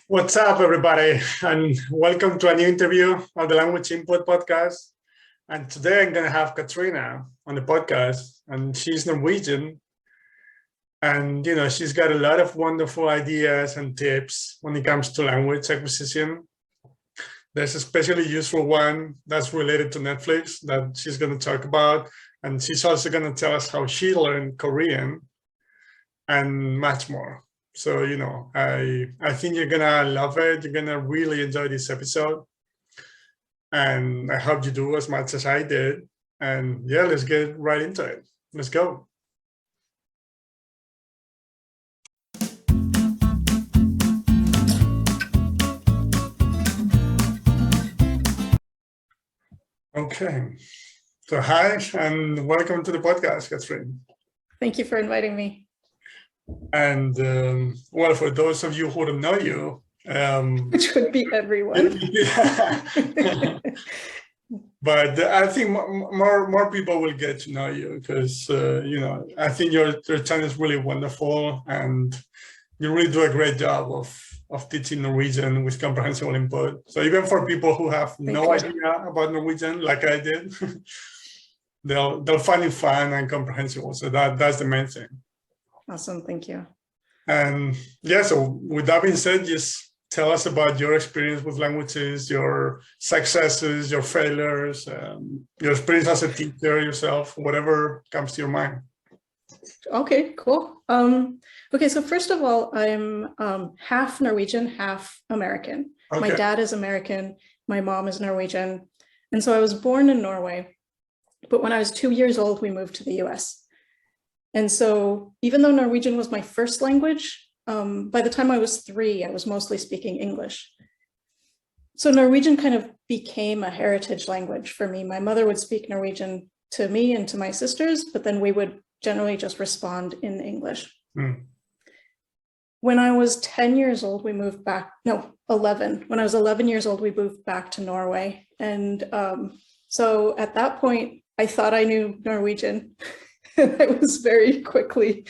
What's up, everybody, and welcome to a new interview of the Language Input podcast. And today I'm going to have Katrina on the podcast, and she's Norwegian. And, she's got a lot of wonderful ideas and tips when it comes to language acquisition. There's a especially useful one that's related to Netflix that she's going to talk about. And she's also going to tell us how she learned Korean and much more. So, I think you're gonna love it. You're gonna really enjoy this episode. And I hope you do as much as I did. And yeah, let's get right into it. Let's go. Okay. So hi, and welcome to the podcast, Katrina. Thank you for inviting me. And well, for those of you who don't know you, which would be everyone. But I think more people will get to know you because I think your channel is really wonderful, and you really do a great job of teaching Norwegian with comprehensible input. So even for people who have no idea about Norwegian, like I did, they'll find it fun and comprehensible. So that's the main thing. Awesome, thank you. And yeah, so with that being said, just tell us about your experience with languages, your successes, your failures, your experience as a teacher yourself, whatever comes to your mind. Okay, cool. Okay, so first of all, I'm half Norwegian, half American. Okay. My dad is American, my mom is Norwegian. And so I was born in Norway, but when I was 2 years old, we moved to the US. And so even though Norwegian was my first language, by the time I was 3, I was mostly speaking English. So Norwegian kind of became a heritage language for me. My mother would speak Norwegian to me and to my sisters, but then we would generally just respond in English. Mm. When I was 10 years old, we moved back, no, 11. When I was 11 years old, we moved back to Norway. And so at that point, I thought I knew Norwegian. I was very quickly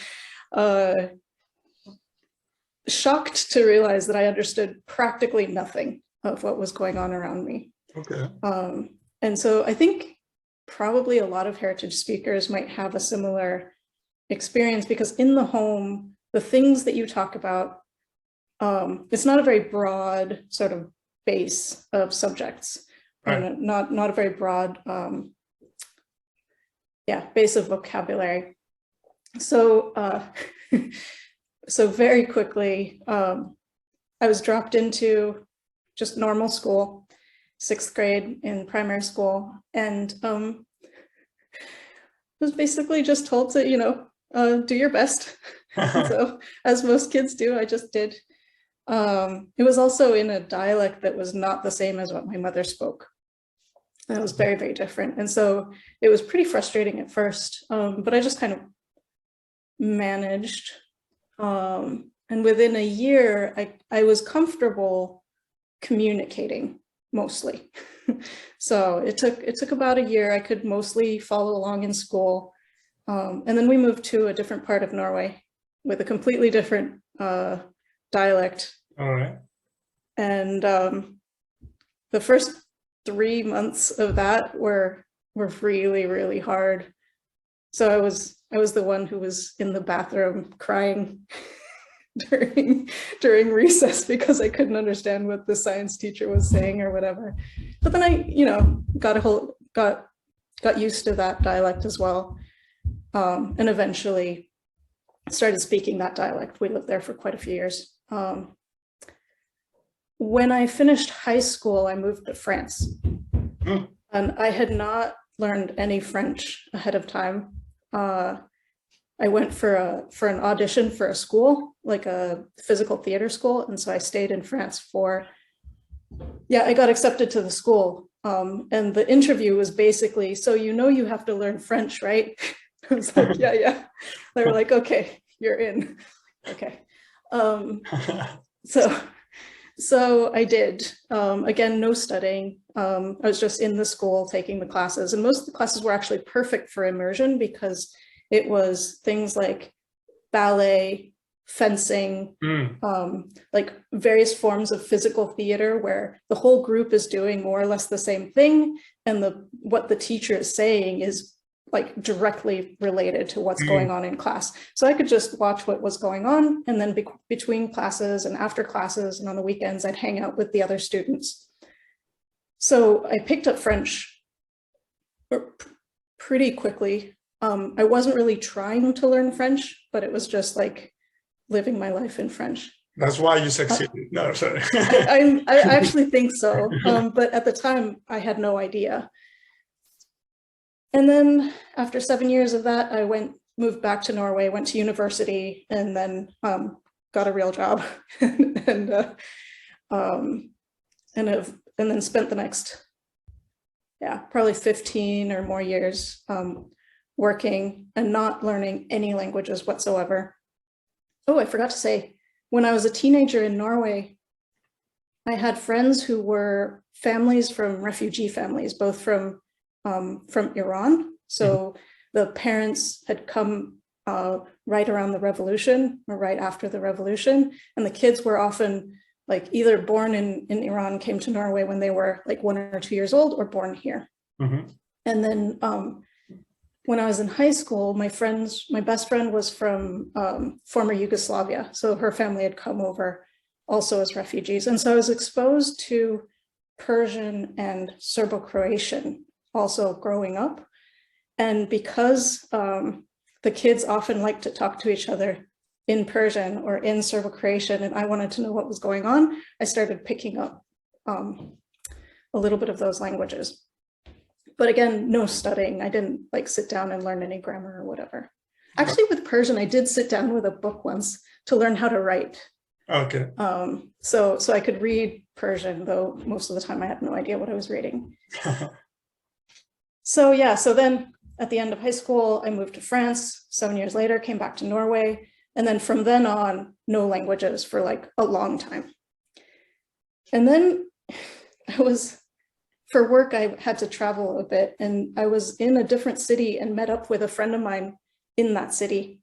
shocked to realize that I understood practically nothing of what was going on around me. Okay. And so I think probably a lot of heritage speakers might have a similar experience, because in the home, the things that you talk about, it's not a very broad sort of base of subjects, right. And not a very broad base of vocabulary. So, so very quickly, I was dropped into just normal school, 6th grade in primary school, and was basically just told to, do your best. So, as most kids do, I just did. It was also in a dialect that was not the same as what my mother spoke. That was very, very different. And so it was pretty frustrating at first, but I just kind of managed. And within a year, I was comfortable communicating mostly. So it took about a year. I could mostly follow along in school. And then we moved to a different part of Norway with a completely different dialect. All right. And the first 3 months of that were really, really hard. So I was the one who was in the bathroom crying during recess because I couldn't understand what the science teacher was saying or whatever. But then I, got used to that dialect as well, and eventually started speaking that dialect. We lived there for quite a few years. When I finished high school, I moved to France. And I had not learned any French ahead of time. I went for an audition for a school, like a physical theater school. And so I stayed in France I got accepted to the school. And the interview was basically, so you have to learn French, right? I was like, yeah. They were like, okay, you're in. Okay. So I did, again, no studying. I was just in the school taking the classes, and most of the classes were actually perfect for immersion because it was things like ballet, fencing, like various forms of physical theater where the whole group is doing more or less the same thing, and what the teacher is saying is like directly related to what's going on in class. So I could just watch what was going on, and then between classes and after classes and on the weekends, I'd hang out with the other students. So I picked up French pretty quickly. I wasn't really trying to learn French, but it was just like living my life in French. That's why you succeeded. No, sorry. I actually think so. But at the time, I had no idea. And then after 7 years of that, I moved back to Norway, went to university, and then got a real job, and then spent the next, probably 15 or more years working and not learning any languages whatsoever. Oh, I forgot to say, when I was a teenager in Norway, I had friends who were families from refugee families, both from Iran. So the parents had come right around the revolution or right after the revolution, and the kids were often like either born in Iran, came to Norway when they were like 1 or 2 years old, or born here. And then when I was in high school, my best friend was from former Yugoslavia. So her family had come over also as refugees. And so I was exposed to Persian and Serbo-Croatian also growing up. And because the kids often like to talk to each other in Persian or in Serbo-Croatian, and I wanted to know what was going on, I started picking up a little bit of those languages. But again, no studying. I didn't like sit down and learn any grammar or whatever. Actually, with Persian, I did sit down with a book once to learn how to write. Okay. So I could read Persian, though most of the time I had no idea what I was reading. So then at the end of high school, I moved to France. 7 years later, came back to Norway. And then from then on, no languages for like a long time. And then for work, I had to travel a bit, and I was in a different city and met up with a friend of mine in that city.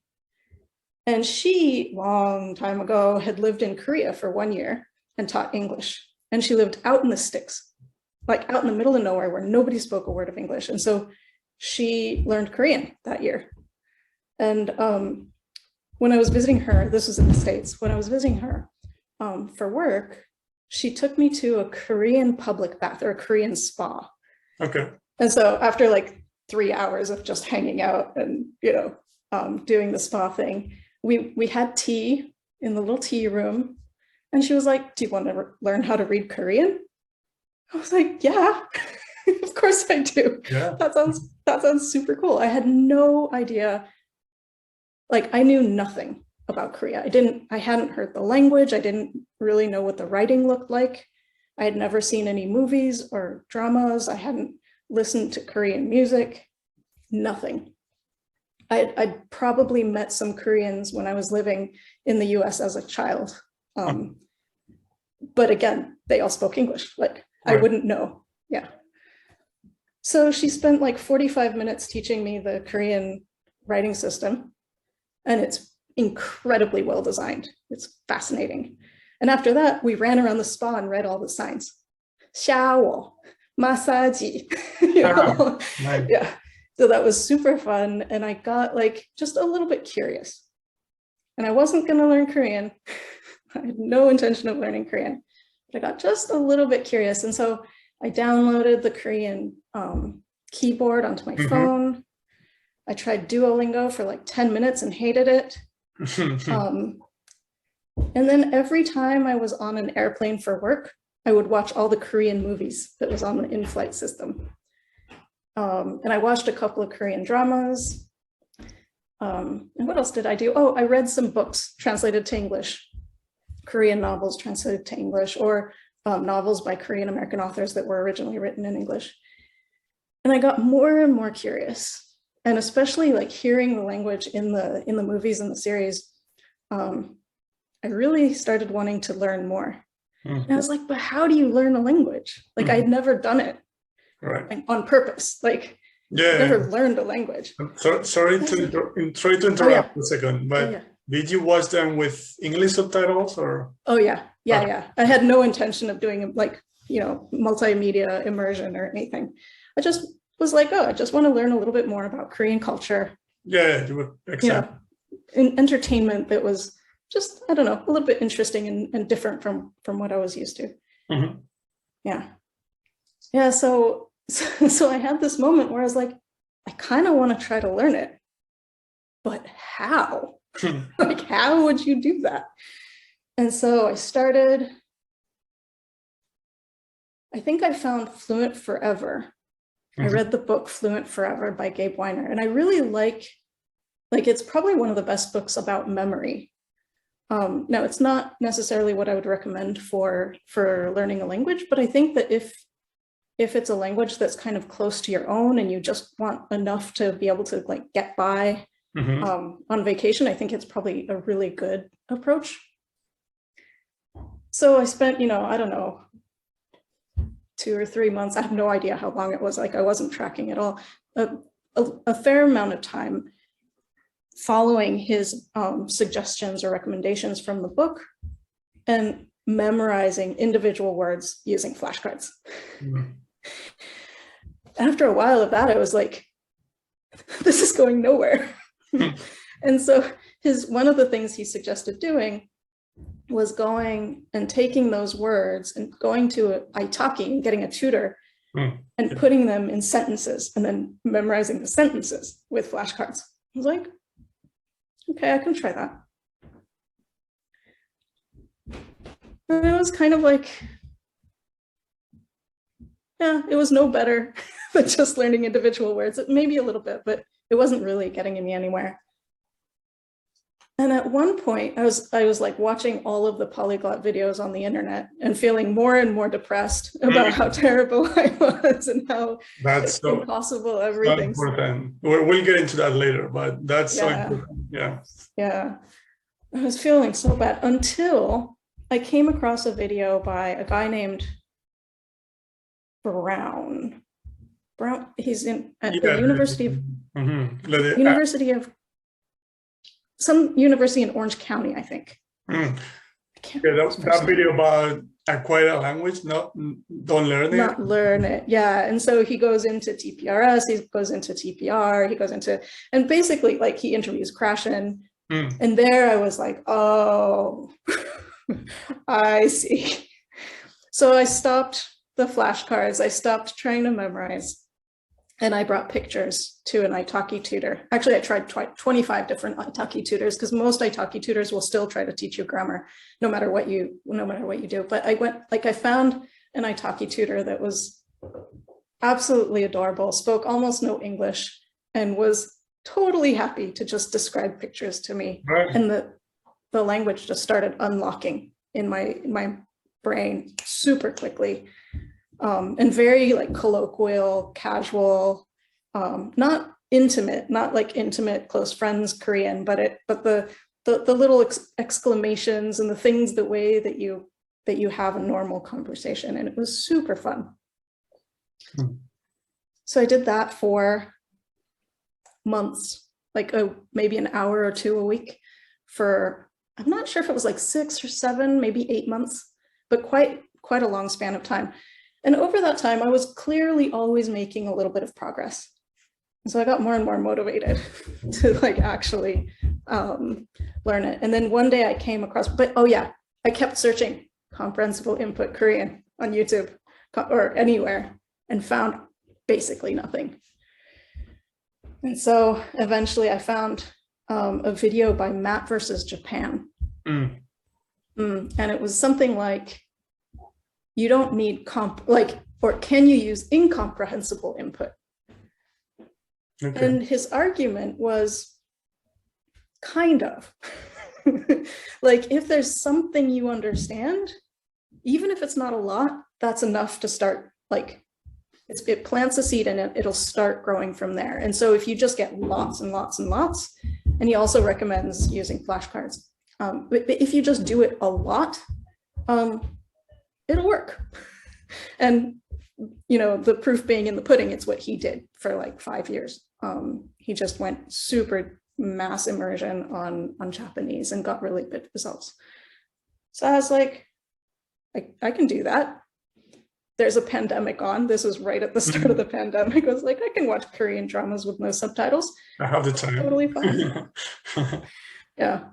And she, long time ago, had lived in Korea for 1 year and taught English. And she lived out in the sticks, like out in the middle of nowhere where nobody spoke a word of English. And so she learned Korean that year. And when I was visiting her, this was in the States, when I was visiting her for work, she took me to a Korean public bath, or a Korean spa. Okay. And so after like 3 hours of just hanging out and, doing the spa thing, we had tea in the little tea room. And she was like, "Do you want to learn how to read Korean?" I was like, "Yeah, of course I do." Yeah. That sounds super cool. I had no idea. Like, I knew nothing about Korea. I hadn't heard the language. I didn't really know what the writing looked like. I had never seen any movies or dramas. I hadn't listened to Korean music, nothing. I'd probably met some Koreans when I was living in the US as a child. But again, they all spoke English. Like, I wouldn't know. Yeah. So she spent like 45 minutes teaching me the Korean writing system, and it's incredibly well designed. It's fascinating. And after that, we ran around the spa and read all the signs. Shower, massage, Nice. Yeah. So that was super fun. And I got like just a little bit curious. And I wasn't going to learn Korean. I had no intention of learning Korean, but I got just a little bit curious. And so I downloaded the Korean keyboard onto my phone. I tried Duolingo for like 10 minutes and hated it. And then every time I was on an airplane for work, I would watch all the Korean movies that was on the in-flight system. And I watched a couple of Korean dramas. And what else did I do? Oh, I read some books translated to English, Korean novels translated to English, or novels by Korean American authors that were originally written in English. And I got more and more curious. And especially like hearing the language in the movies and the series, I really started wanting to learn more. And I was like, but how do you learn a language? Like, I'd never done it on purpose. Like, never learned a language. Sorry to interrupt a second, but Did you watch them with English subtitles or? Oh yeah. I had no intention of doing like, multimedia immersion or anything. I just was like, oh, I just want to learn a little bit more about Korean culture. Yeah, you would, exactly. In entertainment that was just, I don't know, a little bit interesting and different from what I was used to. Mm-hmm. Yeah. So I had this moment where I was like, I kind of want to try to learn it, but how? Like, how would you do that? And so I started, I think I found Fluent Forever. I read the book Fluent Forever by Gabe Weiner, and I really like it's probably one of the best books about memory. Now, it's not necessarily what I would recommend for learning a language, but I think that if it's a language that's kind of close to your own and you just want enough to be able to like get by on vacation, I think it's probably a really good approach. So I spent, I don't know, 2 or 3 months. I have no idea how long it was. Like, I wasn't tracking at all. A fair amount of time following his suggestions or recommendations from the book and memorizing individual words using flashcards. After a while of that, I was like, this is going nowhere. And so one of the things he suggested doing was going and taking those words and going to Italki and getting a tutor and putting them in sentences and then memorizing the sentences with flashcards. I was like, okay, I can try that. And it was kind of like, yeah, it was no better than just learning individual words. Maybe a little bit, but it wasn't really getting me anywhere. And at one point, I was like watching all of the polyglot videos on the internet and feeling more and more depressed about how terrible I was and how that's so impossible everything. So important. We'll get into that later, but that's so important. Yeah. I was feeling so bad until I came across a video by a guy named Brown. He's at the University of some university in Orange County, I think. That video about acquire a language, don't learn it. Not learn it, yeah. And so he goes into TPRS, he goes into TPR, he goes into, and basically like he interviews Krashen. And there I was like, oh, I see. So I stopped the flashcards, I stopped trying to memorize. And I brought pictures to an Italki tutor. Actually, I tried 25 different Italki tutors because most Italki tutors will still try to teach you grammar, no matter what you do. But I found an Italki tutor that was absolutely adorable, spoke almost no English, and was totally happy to just describe pictures to me. Right. And the language just started unlocking in my brain super quickly. And very like colloquial, casual, not intimate, not like intimate close friends Korean, but the little exclamations and the things, the way that you have a normal conversation, and it was super fun. So I did that for months, like maybe an hour or 2 a week for, I'm not sure if it was like 6 or 7, maybe 8 months, but quite a long span of time. And over that time, I was clearly always making a little bit of progress. And so I got more and more motivated to like actually learn it. And then one day I came across, I kept searching comprehensible input Korean on YouTube or anywhere and found basically nothing. And so eventually I found a video by Matt versus Japan. And it was something like, you don't need or can you use incomprehensible input? Okay. And his argument was kind of like, if there's something you understand, even if it's not a lot, that's enough to start, like it plants a seed in it, it'll start growing from there. And so if you just get lots and lots and lots, and he also recommends using flashcards. But if you just do it a lot, it'll work. And, the proof being in the pudding, it's what he did for like 5 years. He just went super, mass immersion on Japanese and got really good results. So I was like, I can do that. There's a pandemic on. This was right at the start of the pandemic. I was like, I can watch Korean dramas with no subtitles. I have the time. Totally fine. Yeah.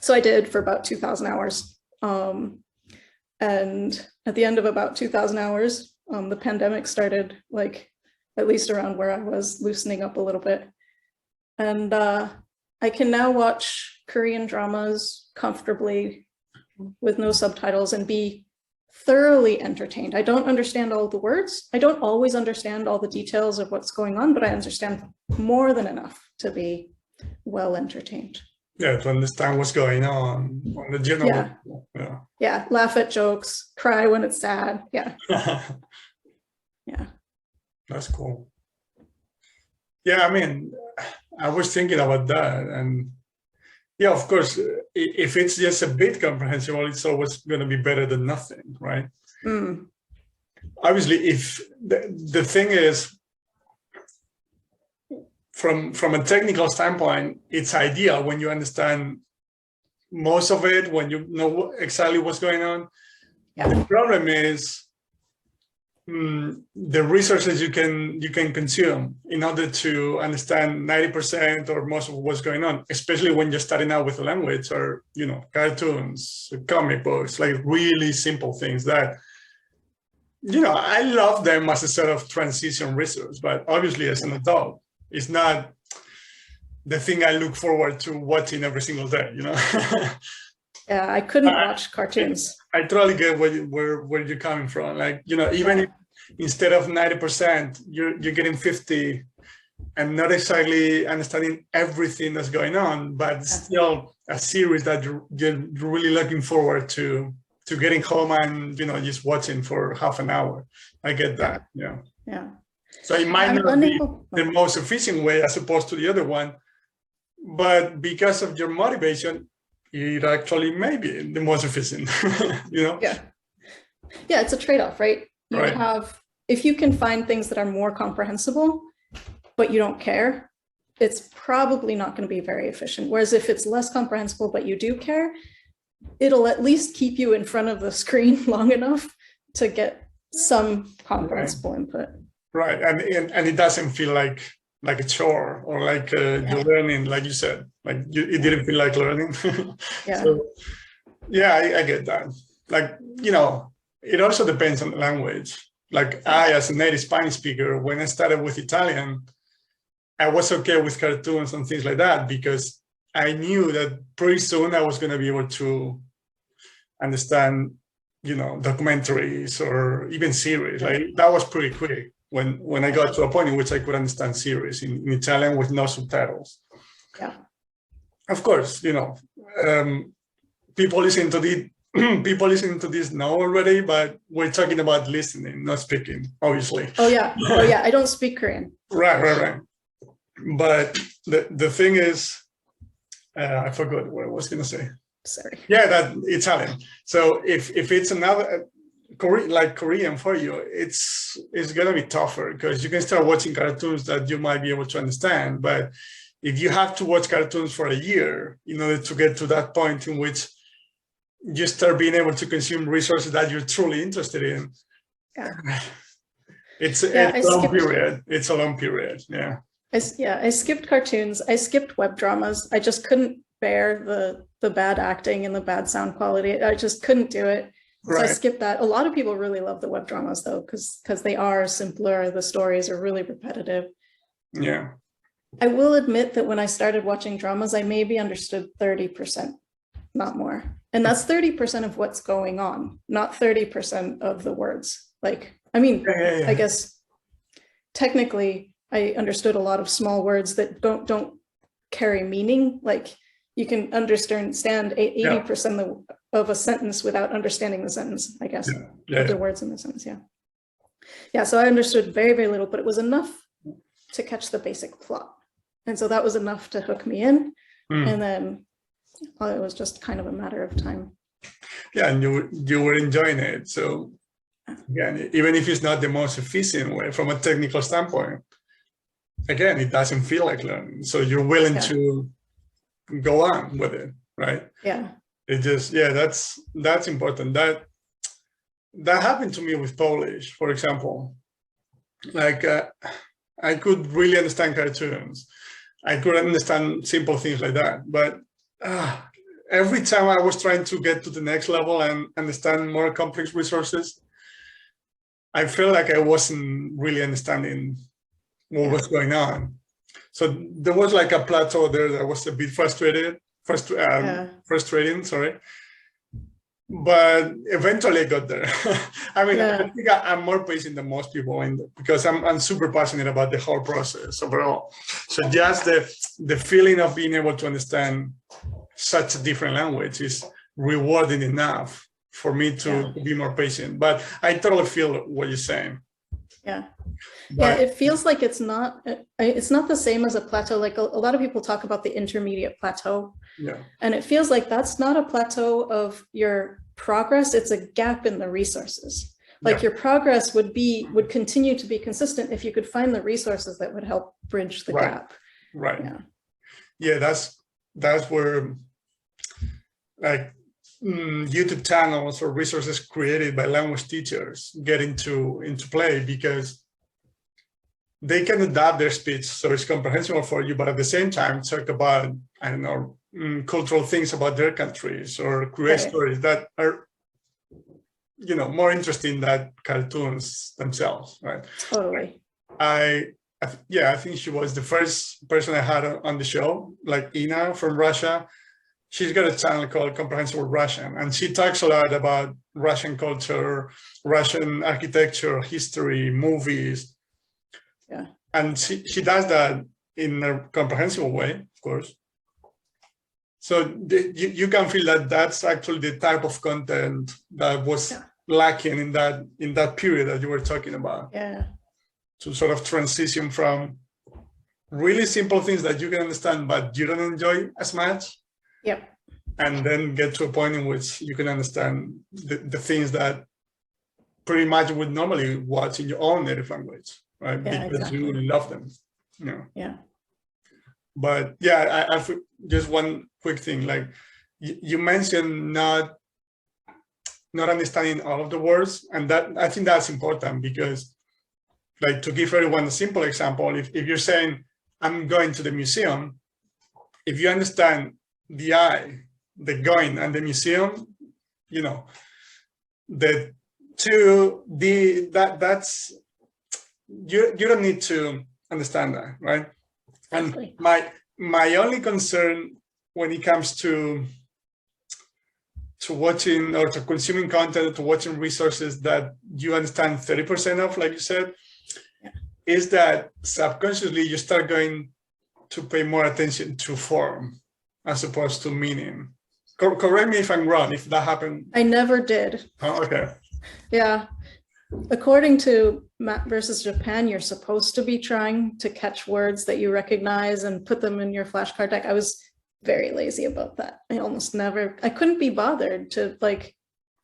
So I did for about 2,000 hours. And at the end of about 2,000 hours, the pandemic started, like, at least around where I was, loosening up a little bit. And I can now watch Korean dramas comfortably with no subtitles and be thoroughly entertained. I don't understand all the words. I don't always understand all the details of what's going on, but I understand more than enough to be well entertained. Yeah, to understand what's going on the general level. Yeah. Yeah, laugh at jokes, cry when it's sad. Yeah. Yeah. That's cool. Yeah, I mean, I was thinking about that, and yeah, of course, if it's just a bit comprehensible, it's always going to be better than nothing, right? Mm. Obviously, if the thing is, from a technical standpoint, it's ideal when you understand most of it, when you know exactly what's going on. Yeah. The problem is the resources you can consume in order to understand 90% or most of what's going on, especially when you're starting out with a language, or cartoons, comic books, like really simple things that I love them as a sort of transition resource, but obviously as an adult, it's not the thing I look forward to watching every single day. Yeah, I couldn't watch cartoons. I totally get where you're coming from. Like, even if instead of 90%, you're getting 50 and not exactly understanding everything that's going on, but still a series that you're really looking forward to getting home and, just watching for half an hour. I get that. Yeah. Yeah. So it might not be the most efficient way as opposed to the other one, but because of your motivation, it actually may be the most efficient, Yeah. Yeah, it's a trade-off, right? You have, if you can find things that are more comprehensible, but you don't care, it's probably not going to be very efficient. Whereas if it's less comprehensible, but you do care, it'll at least keep you in front of the screen long enough to get some comprehensible input. Right, and it doesn't feel like a chore or like you're learning, like you said, like it didn't feel like learning. Yeah. So, yeah, I get that. Like, it also depends on the language. Like I, as a native Spanish speaker, when I started with Italian, I was okay with cartoons and things like that because I knew that pretty soon I was going to be able to understand, documentaries or even series. Like that was pretty quick when I got to a point in which I could understand series in Italian with no subtitles. Yeah. Of course, people listening to this know already, but we're talking about listening, not speaking, obviously. Oh yeah. I don't speak Korean. Right. But the thing is, I forgot what I was going to say. Sorry. Yeah, that Italian. So if it's another Korean for you, it's going to be tougher because you can start watching cartoons that you might be able to understand. But if you have to watch cartoons for a year in order to get to that point in which you start being able to consume resources that you're truly interested in, it's a long period. It's a long period. Yeah. I skipped cartoons. I skipped web dramas. I just couldn't bear the bad acting and the bad sound quality. I just couldn't do it. So I skipped that. A lot of people really love the web dramas though, because they are simpler. The stories are really repetitive. Yeah. I will admit that when I started watching dramas, I maybe understood 30%, not more. And that's 30% of what's going on, not 30% of the words. Like, I mean, I guess technically I understood a lot of small words that don't carry meaning. Like you can understand 80% of a sentence without understanding the sentence, I guess, the words in the sentence. Yeah. So I understood very, very little, but it was enough to catch the basic plot. And so that was enough to hook me in. And then it was just kind of a matter of time. Yeah, and you were enjoying it. So again, even if it's not the most efficient way from a technical standpoint, again, it doesn't feel like learning. So you're willing to go on with it, right? Yeah. It just, that's important. That happened to me with Polish, for example. Like I could really understand cartoons. I could understand simple things like that. But every time I was trying to get to the next level and understand more complex resources, I felt like I wasn't really understanding what was going on. So there was like a plateau there that was a bit frustrating, sorry. But eventually I got there. I mean, I think I'm more patient than most people because I'm super passionate about the whole process overall. So just the feeling of being able to understand such a different language is rewarding enough for me to be more patient. But I totally feel what you're saying. Yeah. But, it feels like it's not the same as a plateau. Like a lot of people talk about the intermediate plateau. Yeah. And it feels like that's not a plateau of your progress. It's a gap in the resources. Like your progress would continue to be consistent if you could find the resources that would help bridge the gap. Right. Yeah, that's where like YouTube channels or resources created by language teachers get into play, because they can adapt their speech so it's comprehensible for you, but at the same time talk about, I don't know, cultural things about their countries, or create stories that are, you know, more interesting than cartoons themselves, right? Totally. I think she was the first person I had on the show, like Ina from Russia. She's got a channel called Comprehensible Russian, and she talks a lot about Russian culture, Russian architecture, history, movies. Yeah. And she does that in a comprehensible way, of course. So you can feel that that's actually the type of content that was lacking in that period that you were talking about. Yeah. To sort of transition from really simple things that you can understand but you don't enjoy as much. Yep. And then get to a point in which you can understand the things that pretty much would normally watch in your own native language, right? Yeah, because you love them. You know? Yeah. But yeah, I just one quick thing. Like you mentioned not understanding all of the words, and that I think that's important, because, like, to give everyone a simple example, if you're saying I'm going to the museum, if you understand the I, the going, and the museum, you know, the two, that's you don't need to understand that, right? And my only concern when it comes to watching or to consuming content, to watching resources that you understand 30% of, like you said, is that subconsciously you start going to pay more attention to form as opposed to meaning. Correct me if I'm wrong, if that happened. I never did. Oh, okay. Yeah. According to Matt versus Japan, you're supposed to be trying to catch words that you recognize and put them in your flashcard deck. I was very lazy about that. I couldn't be bothered to like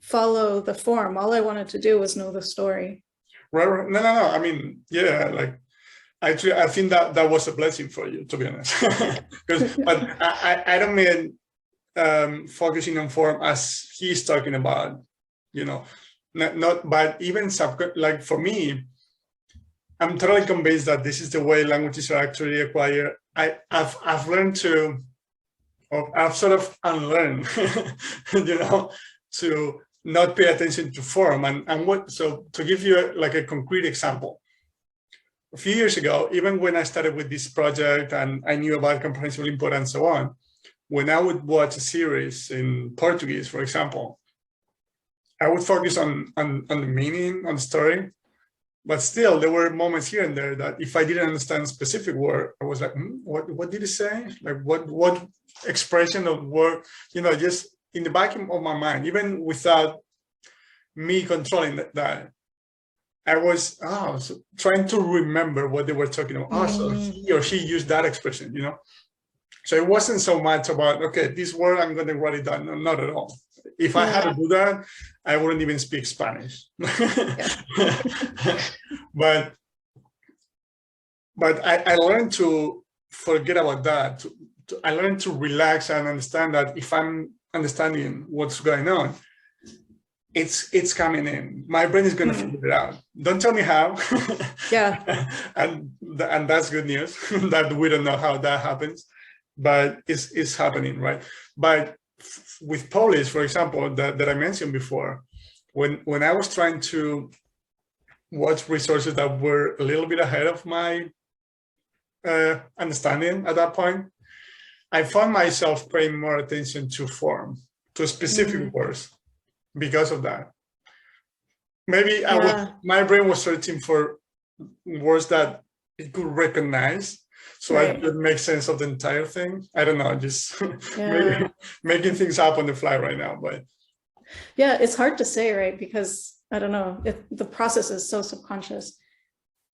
follow the form. All I wanted to do was know the story. Right. No. I mean, yeah, like actually, I think that was a blessing for you, to be honest. But I don't mean focusing on form as he's talking about, you know, not but even like for me, I'm totally convinced that this is the way languages are actually acquired. I've learned to, or I've sort of unlearned, you know, to not pay attention to form. And what, so to give you like a concrete example, a few years ago, even when I started with this project and I knew about comprehensible input and so on, when I would watch a series in Portuguese, for example, I would focus on the meaning, on the story, but still there were moments here and there that if I didn't understand a specific word, I was like, what did he say? Like what expression of word, you know, just in the back of my mind, even without me controlling that, I was trying to remember what they were talking about. So he or she used that expression, you know? So it wasn't so much about, okay, this word, I'm going to write it down. No, not at all. If I had to do that, I wouldn't even speak Spanish. But but I learned to forget about that. I learned to relax and understand that if I'm understanding what's going on, it's coming in. My brain is going to figure it out. Don't tell me how. Yeah. and that's good news that we don't know how that happens, but it's happening, right? But with Polish, for example, that I mentioned before, when I was trying to watch resources that were a little bit ahead of my understanding at that point, I found myself paying more attention to form, to specific words because of that. Maybe my brain was searching for words that it could recognize, so I could make sense of the entire thing. I don't know, just making things up on the fly right now. But yeah, it's hard to say, right? Because I don't know, the process is so subconscious.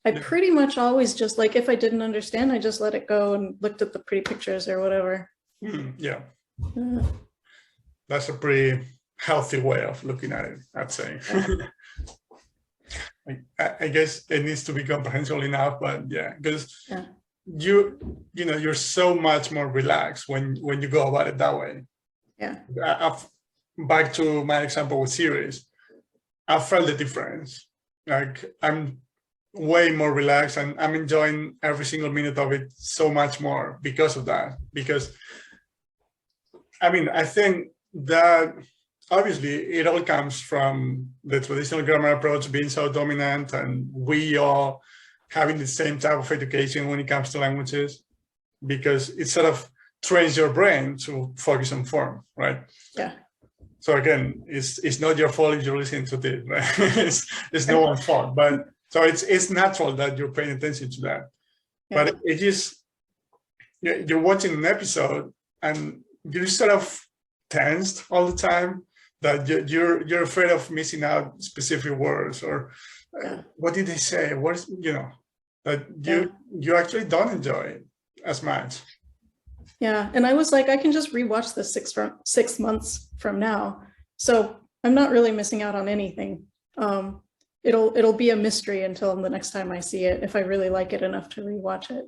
I pretty much always just, like, if I didn't understand, I just let it go and looked at the pretty pictures or whatever. Yeah. That's a pretty healthy way of looking at it, I'd say. I guess it needs to be comprehensible enough, but because you're so much more relaxed when you go about it that way. Back to my example with series, I felt the difference. Like, I'm way more relaxed and I'm enjoying every single minute of it so much more because of that. Because I mean, I think that obviously it all comes from the traditional grammar approach being so dominant, and we all having the same type of education when it comes to languages, because it sort of trains your brain to focus on form, right? Yeah. So again, it's not your fault if you're listening to this, right? it's no one's fault, but so it's natural that you're paying attention to that. But it is, you're watching an episode and you're sort of tensed all the time, that you're afraid of missing out specific words, or what did they say? What's, that you actually don't enjoy it as much. Yeah, and I was like, I can just rewatch this 6 months from now, so I'm not really missing out on anything. It'll be a mystery until the next time I see it, if I really like it enough to rewatch it.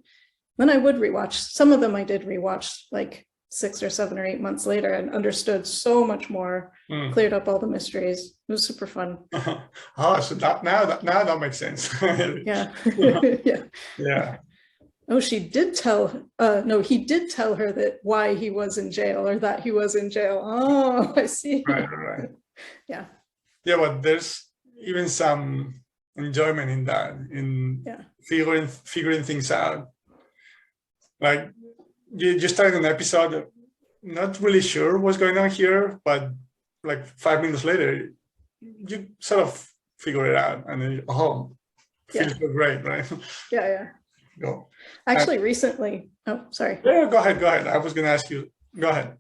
Then I would rewatch. Some of them I did rewatch like 6 or 7 or 8 months later and understood so much more, cleared up all the mysteries. It was super fun. So now that makes sense. Yeah. Yeah. Oh, she did tell, no, he did tell her that why he was in jail, or that he was in jail. Oh, I see. Right. Yeah. Yeah, but there's even some enjoyment in that, in figuring things out. Like, you started an episode, not really sure what's going on here, but like 5 minutes later, you sort of figure it out, and then feels so great, right? Yeah. Go. Actually, recently, oh, sorry. Yeah, go ahead. I was going to ask you, go ahead.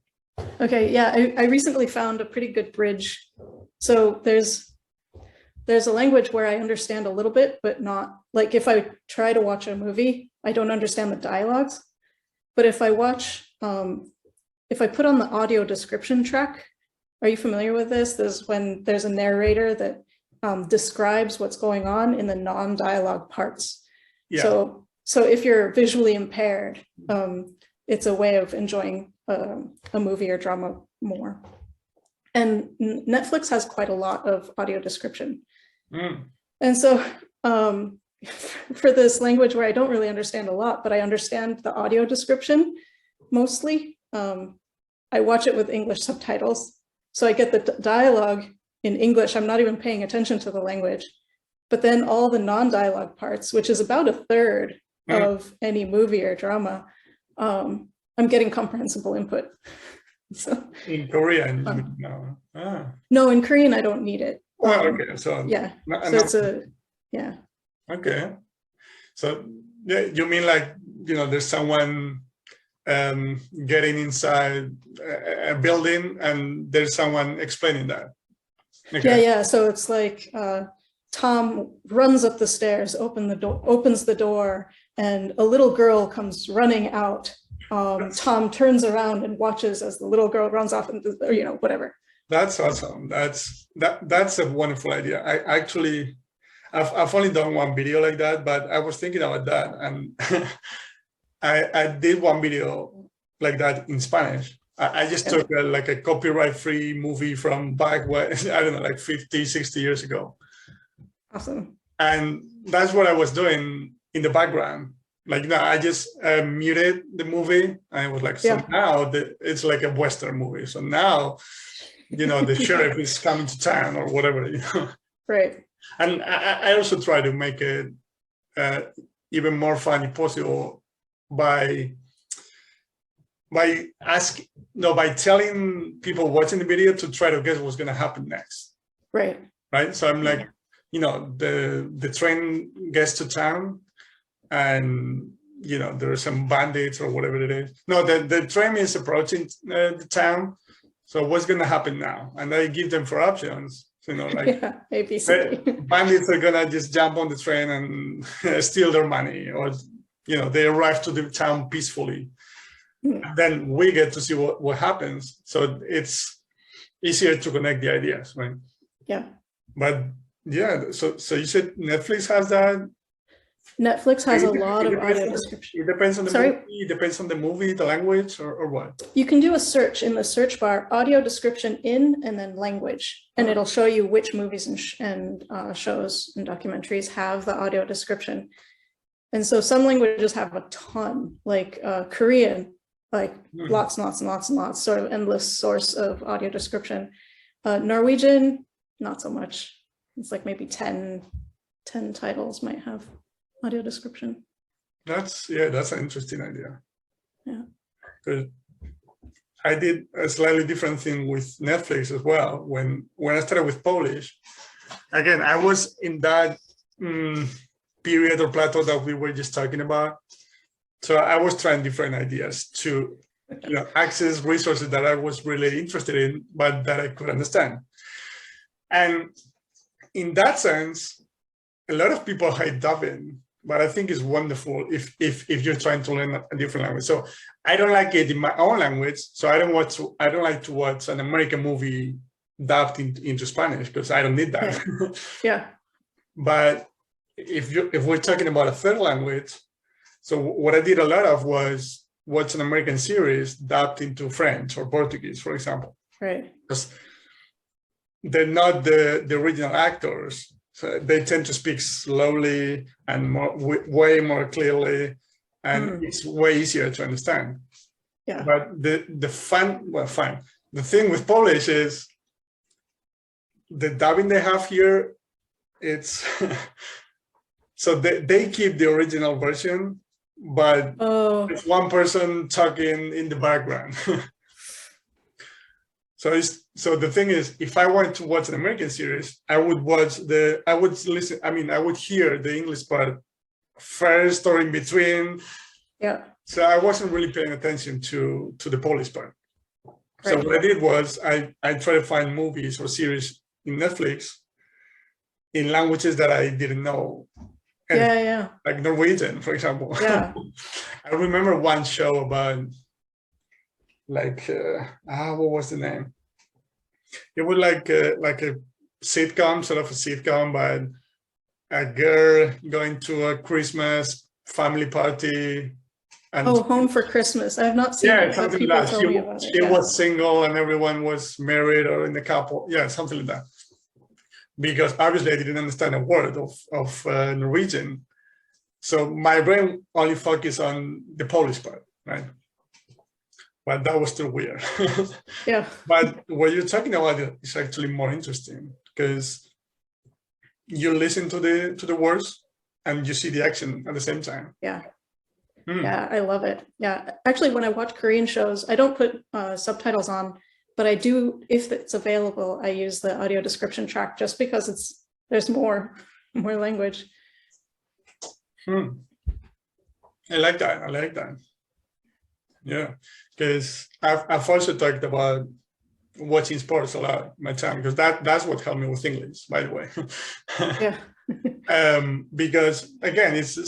Okay, yeah, I recently found a pretty good bridge. So there's a language where I understand a little bit, but not, like, if I try to watch a movie, I don't understand the dialogues. But if I watch, if I put on the audio description track, are you familiar with this? There's when there's a narrator that describes what's going on in the non-dialogue parts. Yeah. So if you're visually impaired, it's a way of enjoying a movie or drama more. And Netflix has quite a lot of audio description. And so for this language where I don't really understand a lot, but I understand the audio description mostly, I watch it with English subtitles. So I get the dialogue in English. I'm not even paying attention to the language. But then all the non-dialogue parts, which is about a third of any movie or drama, I'm getting comprehensible input. So, in Korean, no, in Korean I don't need it. Okay, so it's okay. So you mean, like, there's someone getting inside a building and there's someone explaining that. Okay. Yeah. So it's like Tom runs up the stairs, opens the door, and a little girl comes running out. Tom turns around and watches as the little girl runs off, and whatever. That's awesome. That's a wonderful idea. I've only done one video like that, but I was thinking about that, and I did one video like that in Spanish. I just took like a copyright-free movie from back when, I don't know, like 50, 60 years ago. Awesome. And that's what I was doing in the background. Like, no, I just muted the movie, and I was like, so now it's like a Western movie. So now, the sheriff is coming to town or whatever, Right. And I also try to make it even more funny possible by telling people watching the video to try to guess what's going to happen next. Right. Right. So I'm like, the train gets to town, and there are some bandits or whatever it is. No, the train is approaching the town. So what's going to happen now? And I give them 4 options. Like bandits are gonna just jump on the train and steal their money, or they arrive to the town peacefully. And then we get to see what happens. So it's easier to connect the ideas, right? Yeah. But yeah, so you said Netflix has that. Netflix has a lot of audio description. It depends on the movie. It depends on the movie, the language, or what. You can do a search in the search bar, audio description in, and then language, and it'll show you which movies and shows and documentaries have the audio description. And so some languages have a ton, like Korean, like lots and lots and lots and lots, sort of endless source of audio description. Norwegian, not so much. It's like maybe 10 titles might have audio description. That's an interesting idea. Yeah. Because I did a slightly different thing with Netflix as well. When I started with Polish, again, I was in that period or plateau that we were just talking about. So I was trying different ideas to access resources that I was really interested in, but that I could understand. And in that sense, a lot of people hate dubbing, but I think it's wonderful if you're trying to learn a different language. So I don't like it in my own language. So I don't like to watch an American movie dubbed into Spanish, because I don't need that. Yeah. But if we're talking about a third language, so what I did a lot of was watch an American series dubbed into French or Portuguese, for example. Right. Because they're not the original actors. So they tend to speak slowly and way more clearly, and it's way easier to understand. Yeah. But the thing with Polish is the dubbing they have here. It's so they keep the original version, but there's one person talking in the background. So the thing is, if I wanted to watch an American series, I would hear the English part first or in between. Yeah. So I wasn't really paying attention to the Polish part. Right. So what I did was I tried to find movies or series in Netflix in languages that I didn't know. And like Norwegian, for example. Yeah. I remember one show about what was the name? It was like a sitcom, sort of a sitcom, but a girl going to a Christmas family party. And Home for Christmas. I have not seen it. Something like that. She was single and everyone was married or in a couple. Yeah, something like that. Because obviously I didn't understand a word of Norwegian. So my brain only focused on the Polish part, right? But that was still weird. Yeah. But what you're talking about is actually more interesting, because you listen to the words and you see the action at the same time. Yeah. Yeah, I love it. Yeah. Actually, when I watch Korean shows, I don't put subtitles on, but I do, if it's available, I use the audio description track just because there's more language. I like that. Yeah, because I've also talked about watching sports a lot in my time, because that's what helped me with English, by the way. Yeah. Because again, it's the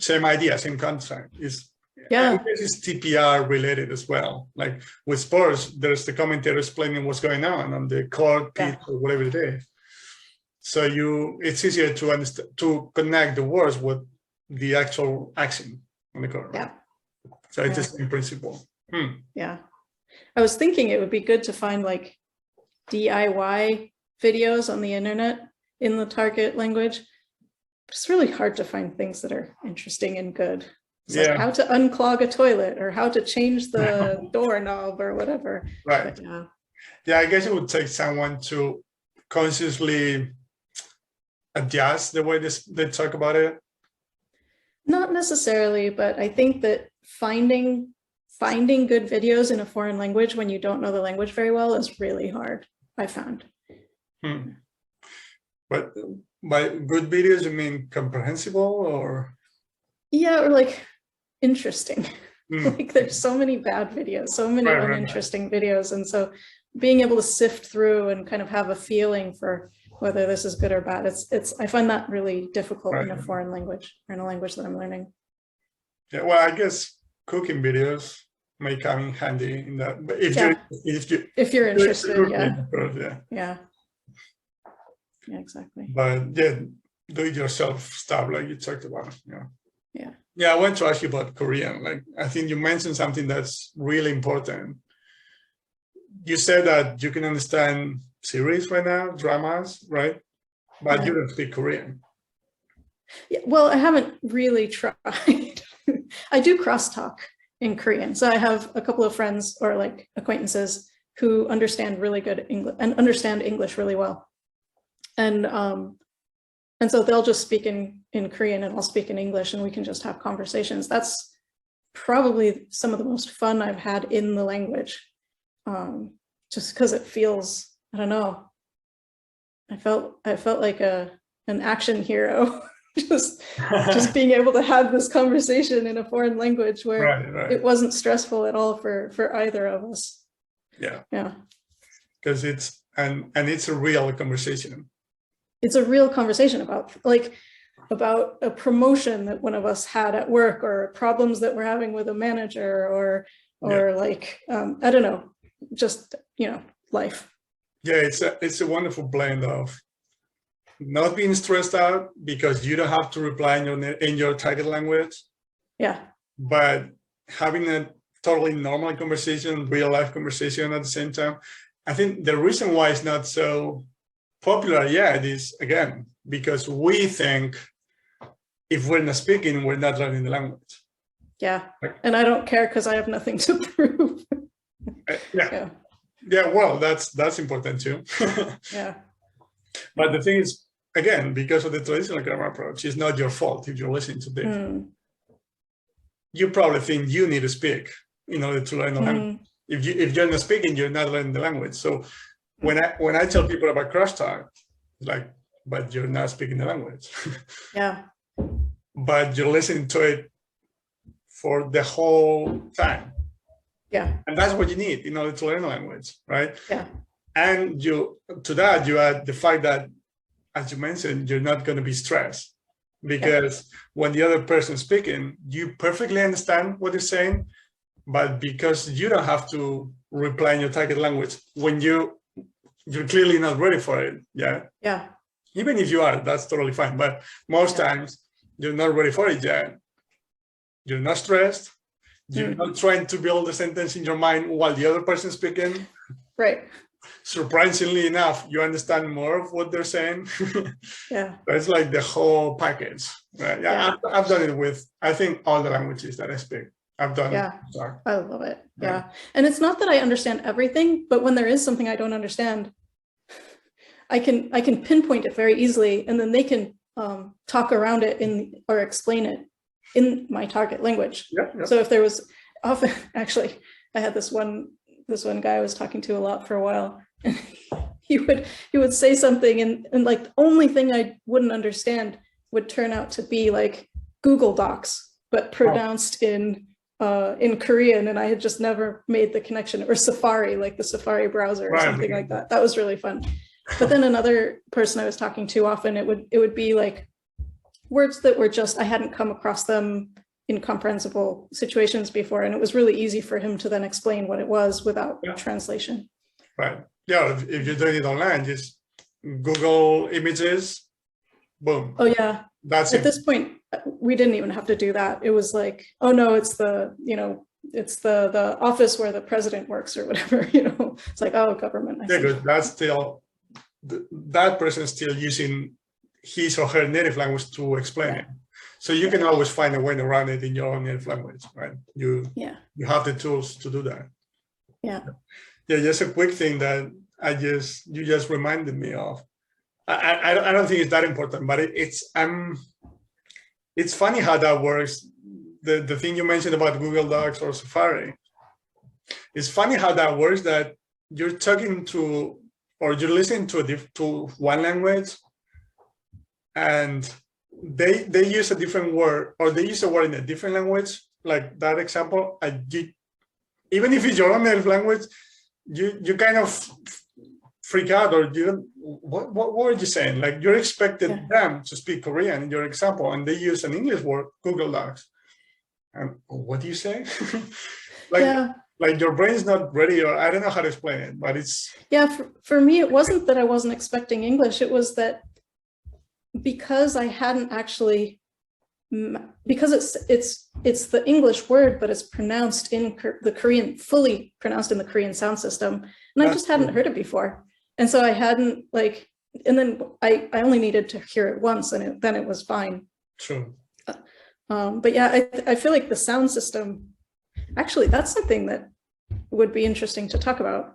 same idea, same concept. It's TPR related as well. Like with sports, there's the commentator explaining what's going on the court, pitch, or whatever it is. So it's easier to understand, to connect the words with the actual accent on the cover. Yeah. So it's the same principle. Yeah. I was thinking it would be good to find like DIY videos on the internet in the target language. It's really hard to find things that are interesting and good. It's like how to unclog a toilet or how to change the doorknob or whatever. Right. But, yeah, I guess it would take someone to consciously adjust the way they talk about it. Not necessarily, but I think that finding good videos in a foreign language when you don't know the language very well is really hard, I found. But by good videos, you mean comprehensible or? Yeah, or like interesting. Like there's so many bad videos, so many uninteresting videos. And so being able to sift through and kind of have a feeling for whether this is good or bad, I find that really difficult in a foreign language or in a language that I'm learning. Yeah, well, I guess cooking videos may come in handy in that. But if you're interested, yeah, exactly. But yeah, do it yourself stuff like you talked about. Yeah, I want to ask you about Korean. Like, I think you mentioned something that's really important. You said that you can understand series right now, dramas, right? But you don't speak Korean. Yeah, well, I haven't really tried. I do crosstalk in Korean. So I have a couple of friends or like acquaintances who understand really good English and understand English really well. And so they'll just speak in Korean and I'll speak in English and we can just have conversations. That's probably some of the most fun I've had in the language. Just because it feels, I don't know, I felt like an action hero. just being able to have this conversation in a foreign language where it wasn't stressful at all for either of us. Yeah. Because it's a real conversation. It's a real conversation about a promotion that one of us had at work or problems that we're having with a manager or like, I don't know, just, life. Yeah, it's a wonderful blend of not being stressed out because you don't have to reply in your target language. Yeah. But having a totally normal conversation, real life conversation at the same time. I think the reason why it's not so popular yet is, again, because we think if we're not speaking, we're not learning the language. Yeah. And I don't care because I have nothing to prove. Yeah, well, that's important too. Yeah. But the thing is, again, because of the traditional grammar approach, it's not your fault if you're listening to this. You probably think you need to speak in order to learn the language. If you're not speaking, you're not learning the language. So when I tell people about crosstalk, it's like, but you're not speaking the language. Yeah. But you're listening to it for the whole time. Yeah. And that's what you need in order to learn a language, right? Yeah. And you add the fact that, as you mentioned, you're not going to be stressed because when the other person is speaking, you perfectly understand what they're saying, but because you don't have to reply in your target language when you're clearly not ready for it. Yeah. Even if you are, that's totally fine. But most times you're not ready for it yet. You're not stressed. You're not trying to build a sentence in your mind while the other person is speaking. Right. Surprisingly enough, you understand more of what they're saying. Yeah. It's like the whole package. Right? Yeah. I've done it with, I think, all the languages that I speak. I've done it. I love it. Yeah. And it's not that I understand everything, but when there is something I don't understand, I can pinpoint it very easily, and then they can talk around it or explain it in my target language. So if there was often, actually, I had this one guy I was talking to a lot for a while, and he would say something and like the only thing I wouldn't understand would turn out to be like Google Docs, but pronounced in Korean, and I had just never made the connection, or Safari, like the Safari browser or something like that. That was really fun. But then another person I was talking to often, it would be like words that were just, I hadn't come across them in comprehensible situations before. And it was really easy for him to then explain what it was without translation. Right. Yeah. If you're doing it online, just Google Images, boom. Oh yeah. That's At it. this point, we didn't even have to do that. It was like, oh no, it's the, it's the office where the president works or whatever, It's like, oh, government. Yeah, because that's still, that person is still using his or her native language to explain it. So you can always find a way around it in your own native language, right? You have the tools to do that. Yeah. Yeah, just a quick thing that you just reminded me of. I don't think it's that important, but it's funny how that works. The thing you mentioned about Google Docs or Safari, it's funny how that works, that you're talking to, or you're listening to one language, and they use a different word, or they use a word in a different language, like that example. Even if it's your own native language, you kind of freak out, or you don't, what were you saying? Like, you're expecting them to speak Korean in your example, and they use an English word, Google Docs. And what do you say? Like your brain's not ready, or I don't know how to explain it, but it's. Yeah, for me, it wasn't that I wasn't expecting English. It was that because I hadn't actually, because it's the English word, but it's pronounced in the Korean, fully pronounced in the Korean sound system. And I just hadn't heard it before. And so I hadn't and then I only needed to hear it once, and then it was fine. True. But yeah, I feel like the sound system, actually, that's something that would be interesting to talk about,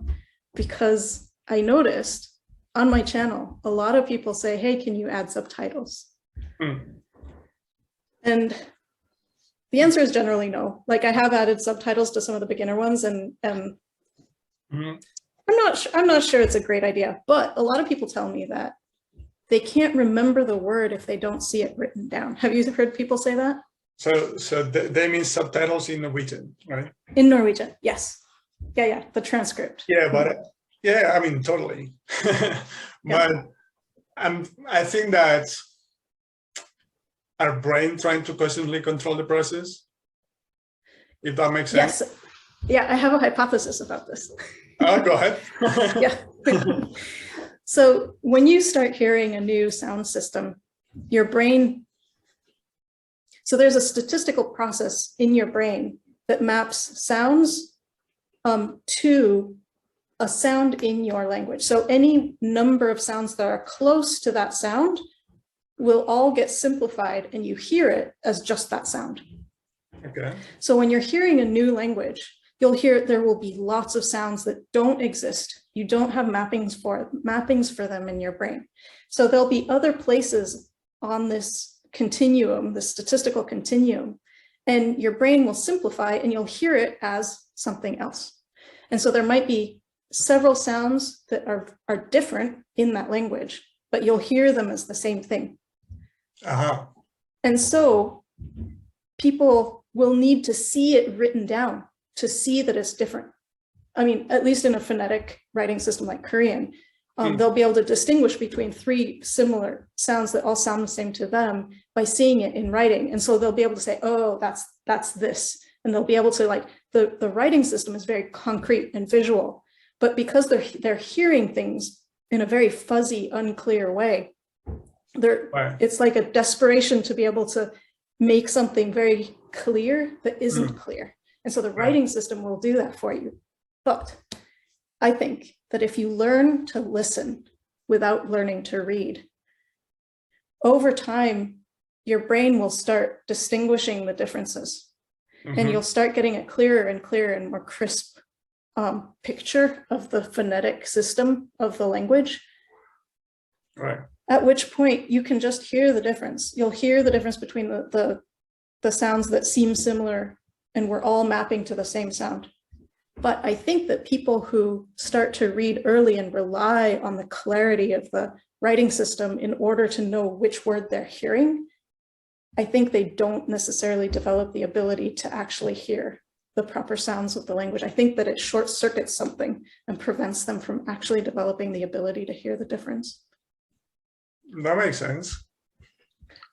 because I noticed on my channel, a lot of people say, hey, can you add subtitles? And the answer is generally no. Like, I have added subtitles to some of the beginner ones, and I'm not sure it's a great idea, but a lot of people tell me that they can't remember the word if they don't see it written down. Have you heard people say that? So they mean subtitles in Norwegian, right? In Norwegian, yes. Yeah, the transcript. Yeah, but I mean, totally. But I think that our brain trying to constantly control the process, if that makes sense. Yes. Yeah, I have a hypothesis about this. Go ahead. Yeah. So when you start hearing a new sound system, your brain, so there's a statistical process in your brain that maps sounds to a sound in your language. So any number of sounds that are close to that sound will all get simplified, and you hear it as just that sound. Okay. So when you're hearing a new language, you'll hear there will be lots of sounds that don't exist. You don't have mappings for them in your brain. So there'll be other places on this continuum, the statistical continuum, and your brain will simplify, and you'll hear it as something else. And so there might be several sounds that are different in that language, but you'll hear them as the same thing. And so people will need to see it written down to see that it's different. I mean, at least in a phonetic writing system like Korean, they'll be able to distinguish between three similar sounds that all sound the same to them by seeing it in writing. And so they'll be able to say, oh, that's this. And they'll be able to, the writing system is very concrete and visual, but because they're hearing things in a very fuzzy, unclear way, it's like a desperation to be able to make something very clear that isn't clear. And so the writing system will do that for you. But I think that if you learn to listen without learning to read, over time, your brain will start distinguishing the differences. And you'll start getting a clearer and clearer and more crisp picture of the phonetic system of the language. Right. At which point you can just hear the difference. You'll hear the difference between the sounds that seem similar, and we're all mapping to the same sound. But I think that people who start to read early and rely on the clarity of the writing system in order to know which word they're hearing, I think they don't necessarily develop the ability to actually hear the proper sounds of the language. I think that it short circuits something and prevents them from actually developing the ability to hear the difference. That makes sense.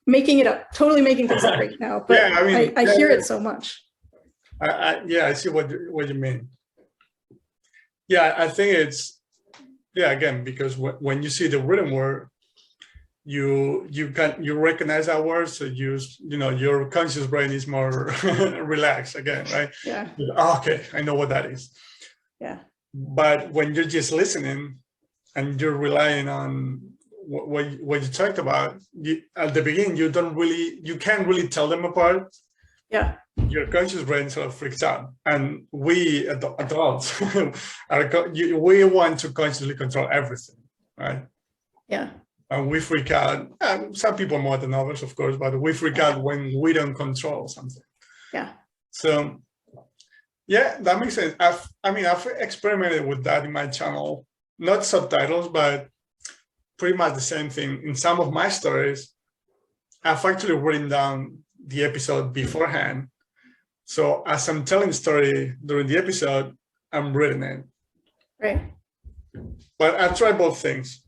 Making it up, totally making things up right now, but yeah, I mean, I hear it so much. I see what you mean. Yeah, I think yeah, again, because when you see the written word, you recognize that word, so your conscious brain is more relaxed again, right? Yeah. Oh, okay, I know what that is. Yeah. But when you're just listening and you're relying on what you talked about, at the beginning you can't really tell them apart. Yeah. Your conscious brain sort of freaks out, and we adults we want to consciously control everything, right? Yeah. And we freak out. Some people more than others, of course, but we freak out when we don't control something. Yeah. So, yeah, that makes sense. I've experimented with that in my channel. Not subtitles, but pretty much the same thing. In some of my stories, I've actually written down the episode beforehand. So as I'm telling the story during the episode, I'm reading it. Right. But I try both things.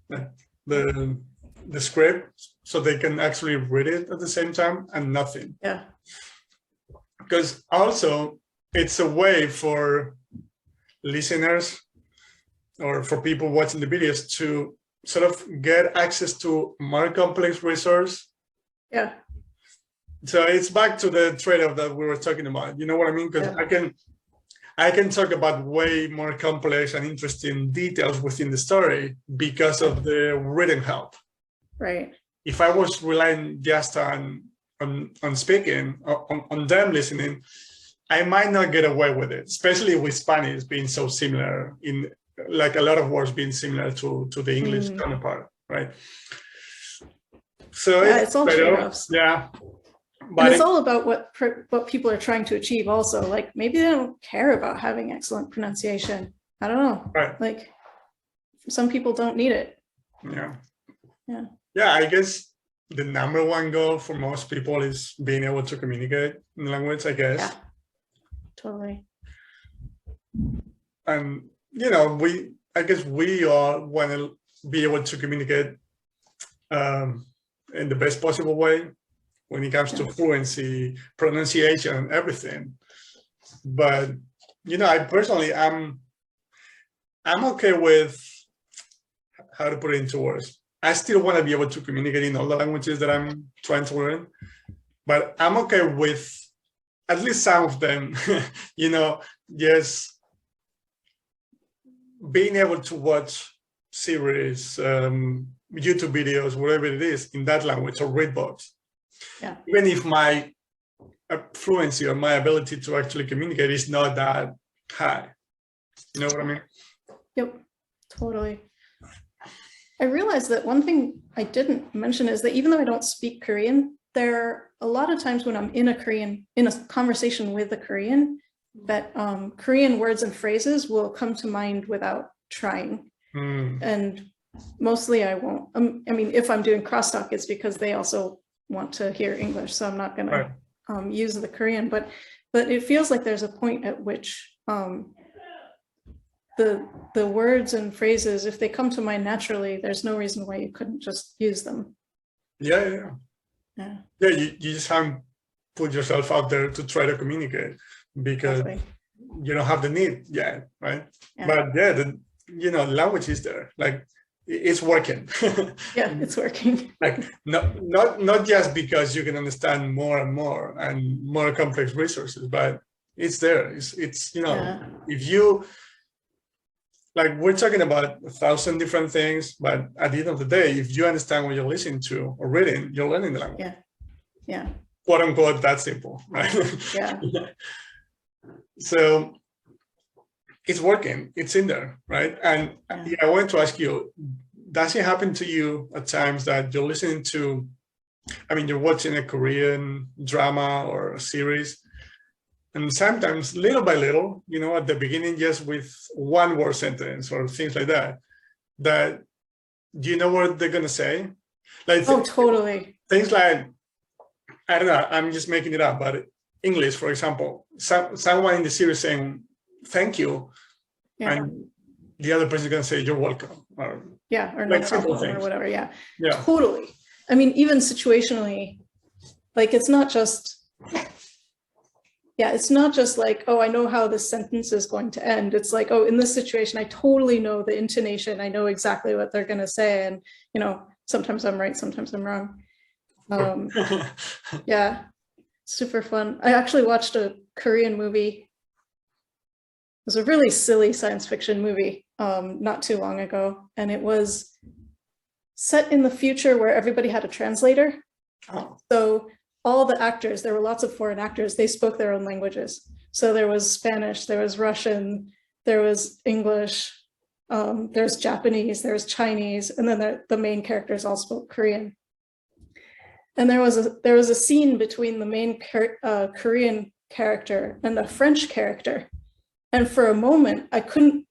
The script, so they can actually read it at the same time, and nothing. Yeah. Because also it's a way for listeners or for people watching the videos to sort of get access to more complex resource. Yeah. So it's back to the trade-off that we were talking about. You know what I mean? Because I can talk about way more complex and interesting details within the story because of the written help. Right. If I was relying just on speaking, on them listening, I might not get away with it, especially with Spanish being so similar, in like a lot of words being similar to the English counterpart, right? So it's all trade-offs. Yeah. But and it's all about what people are trying to achieve also. Like maybe they don't care about having excellent pronunciation. I don't know. Right. Like some people don't need it. Yeah. Yeah. Yeah, I guess the number one goal for most people is being able to communicate in language, I guess. Yeah. Totally. And I guess we all want to be able to communicate in the best possible way when it comes to fluency, pronunciation, everything. But I personally I'm okay with, how to put it into words. I still want to be able to communicate in all the languages that I'm trying to learn, but I'm okay with at least some of them, just being able to watch series, YouTube videos, whatever it is, in that language, or read books. Yeah. Even if my fluency or my ability to actually communicate is not that high. You know what I mean? Yep, totally. I realized that one thing I didn't mention is that even though I don't speak Korean, there are a lot of times when I'm in a conversation with a Korean, that Korean words and phrases will come to mind without trying. And mostly I won't. I mean, if I'm doing crosstalk, it's because they also want to hear English, so I'm not going to use the Korean. But it feels like there's a point at which the words and phrases, if they come to mind naturally, there's no reason why you couldn't just use them. Yeah. You just haven't put yourself out there to try to communicate because you don't have the need yet, right? But the language is there. Like, it's working. Yeah, it's working. Like, not just because you can understand more and more complex resources, but it's there. It's if you, like, we're talking about 1,000 different things, but at the end of the day, if you understand what you're listening to or reading, you're learning the language. Yeah. Quote unquote, that simple, right? Yeah. So it's working. It's in there, right? And I wanted to ask you, does it happen to you at times that you're listening to, you're watching a Korean drama or a series, and sometimes little by little, at the beginning, just with one word sentence or things like that, do you know what they're going to say? Like, totally. Things like, I don't know, I'm just making it up, but English, for example, someone in the series saying, thank you. And the other person is going to say, you're welcome. Or or no problem, or whatever. Yeah, totally. I mean, even situationally, like, it's not just Yeah, it's not just like, oh, I know how this sentence is going to end. It's like, oh, in this situation, I totally know the intonation. I know exactly what they're going to say. And, you know, sometimes I'm right, sometimes I'm wrong. Yeah, super fun. I actually watched a Korean movie. It was a really silly science fiction movie not too long ago. And it was set in the future where everybody had a translator. Oh. So all the actors, there were lots of foreign actors, they spoke their own languages. So there was Spanish, there was Russian, there was English, there's Japanese, there's Chinese, and then the main characters all spoke Korean. And there was a scene between the main Korean character and the French character. And for a moment, I couldn't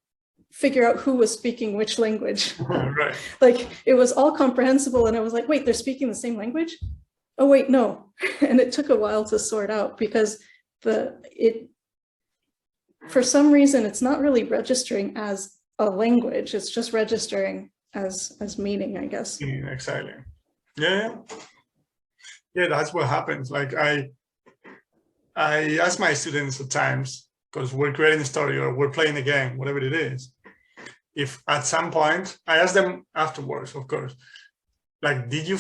figure out who was speaking which language. Right. Like, it was all comprehensible, and I was like, wait, they're speaking the same language? Oh, wait, no. And it took a while to sort out because for some reason, it's not really registering as a language. It's just registering as meaning, I guess. Exactly. Yeah. Yeah, that's what happens. Like I ask my students at times, because we're creating a story or we're playing a game, whatever it is, if at some point, I ask them afterwards, of course, like, did you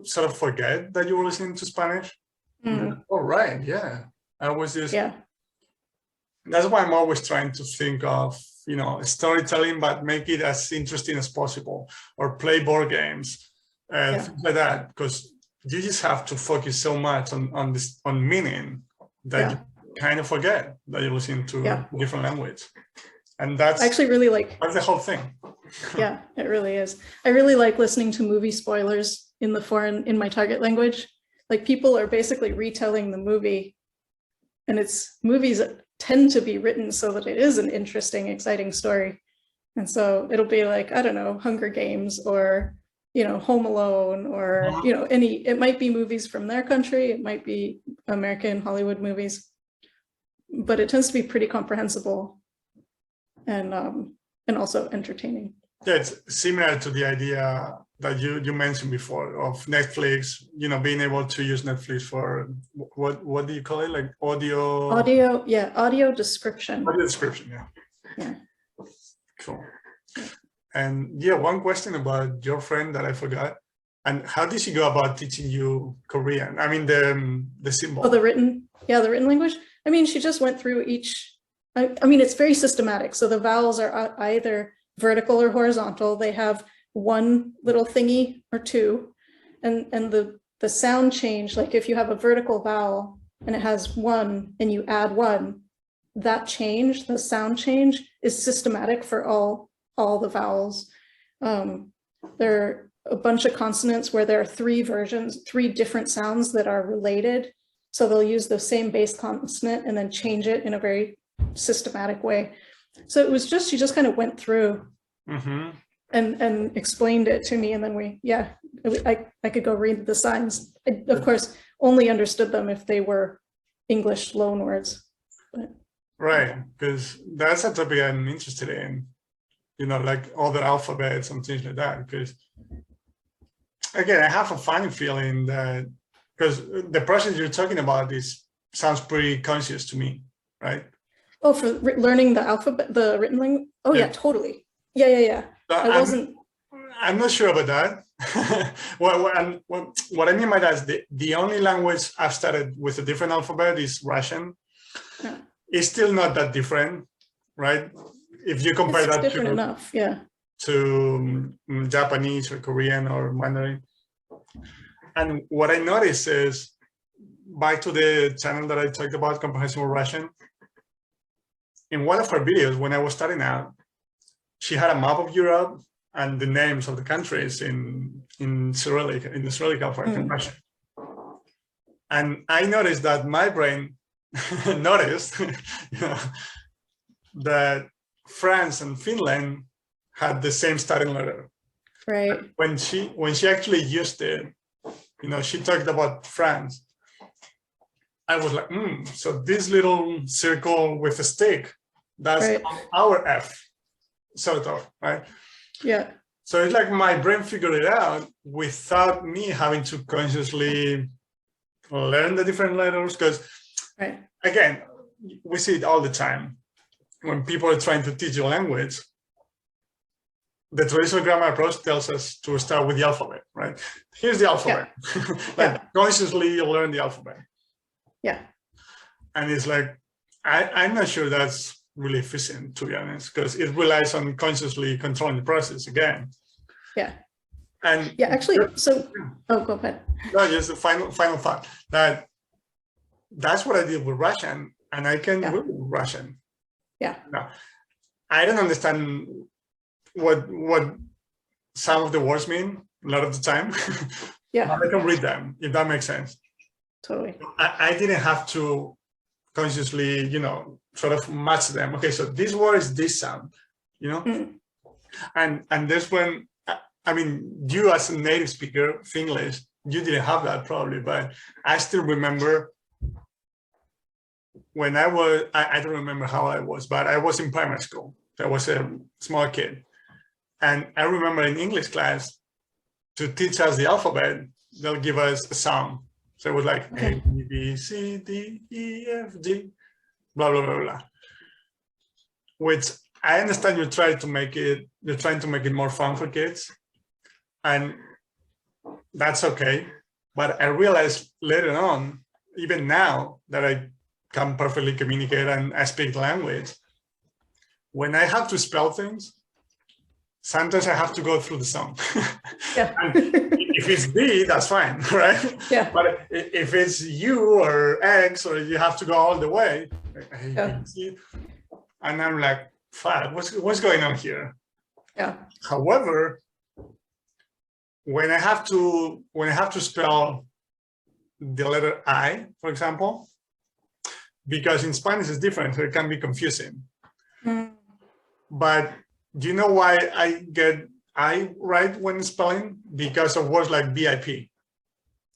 sort of forget that you were listening to Spanish? Oh, right, yeah. I was just, yeah. That's why I'm always trying to think of, you know, storytelling, but make it as interesting as possible, or play board games, things like that, because you just have to focus so much on meaning that you kind of forget that you're listening to a different language. And that's I actually really like, that's the whole thing. Yeah, it really is. I really like listening to movie spoilers in my target language. Like, people are basically retelling the movie, and movies tend to be written so that it is an interesting, exciting story. And so it'll be like, I don't know, Hunger Games, or, you know, Home Alone, or, you know, it might be movies from their country, it might be American Hollywood movies, but it tends to be pretty comprehensible and also entertaining. Yeah, it's similar to the idea that you mentioned before of Netflix, you know, being able to use Netflix for what do you call it? Like audio description. Audio description, yeah. Cool. And yeah, one question about your friend that I forgot. And how did she go about teaching you Korean? I mean, the symbol. Oh, the written language. I mean, she just went through each. I mean, it's very systematic. So the vowels are either vertical or horizontal. They have one little thingy or two, and the sound change. Like, if you have a vertical vowel and it has one, and you add one, that change, the sound change, is systematic for all the vowels. There are a bunch of consonants where there are three different sounds that are related. So they'll use the same base consonant and then change it in a very systematic way. So it was just, she just kind of went through and explained it to me. And then I could go read the signs. I, of course, only understood them if they were English loan words. But, right, because that's a topic I'm interested in, you know, like other alphabets and things like that. Because again, I have a funny feeling that, because the process you're talking about sounds pretty conscious to me, right? Oh, for learning the alphabet, the written language? Oh, yeah, totally. Yeah. I'm not sure about that. What I mean by that is the only language I've started with a different alphabet is Russian. Yeah. It's still not that different, right? If you compare that different enough, to Japanese or Korean or Mandarin. And what I noticed is, back to the channel that I talked about, Comprehensible Russian, in one of her videos when I was starting out, she had a map of Europe and the names of the countries in Cyrillic, for Russian. And I noticed that my brain noticed that France and Finland had the same starting letter. Right. When she actually used it, you know, she talked about France. I was like, so this little circle with a stick, that's our F, sort of, right? Yeah. So it's like my brain figured it out without me having to consciously learn the different letters. Because again, we see it all the time when people are trying to teach a language. The traditional grammar approach tells us to start with the alphabet, right? Here's the alphabet. Consciously you learn the alphabet. Yeah. And it's like, I'm not sure that's really efficient, to be honest, because it relies on consciously controlling the process again. Yeah. And yeah, actually, so, oh, go ahead. No, just the final thought, that's what I did with Russian, and I can read Russian. Yeah. Now, I don't understand what some of the words mean a lot of the time. Yeah. But I can read them, if that makes sense. Totally. I didn't have to consciously, sort of match them. Okay, so this word is this sound, and that's when, I mean, you as a native speaker of English, you didn't have that probably, but I still remember when I was, I don't remember how I was, but I was in primary school. I was a small kid. And I remember in English class, to teach us the alphabet, they'll give us a song. So it was like A, B, C, D, E, F, G, blah, blah, blah, blah. Which I understand you're trying to make it more fun for kids. And that's okay. But I realized later on, even now that I can perfectly communicate and I speak the language, when I have to spell things, sometimes I have to go through the song. Yeah. If it's B, that's fine, right? Yeah. But if it's U or X, or you have to go all the way, and I'm like, fuck, what's going on here? Yeah. However, when I have to spell the letter I, for example, because in Spanish it's different, so it can be confusing. Mm. But do you know why I get I right when spelling? Because of words like BIP.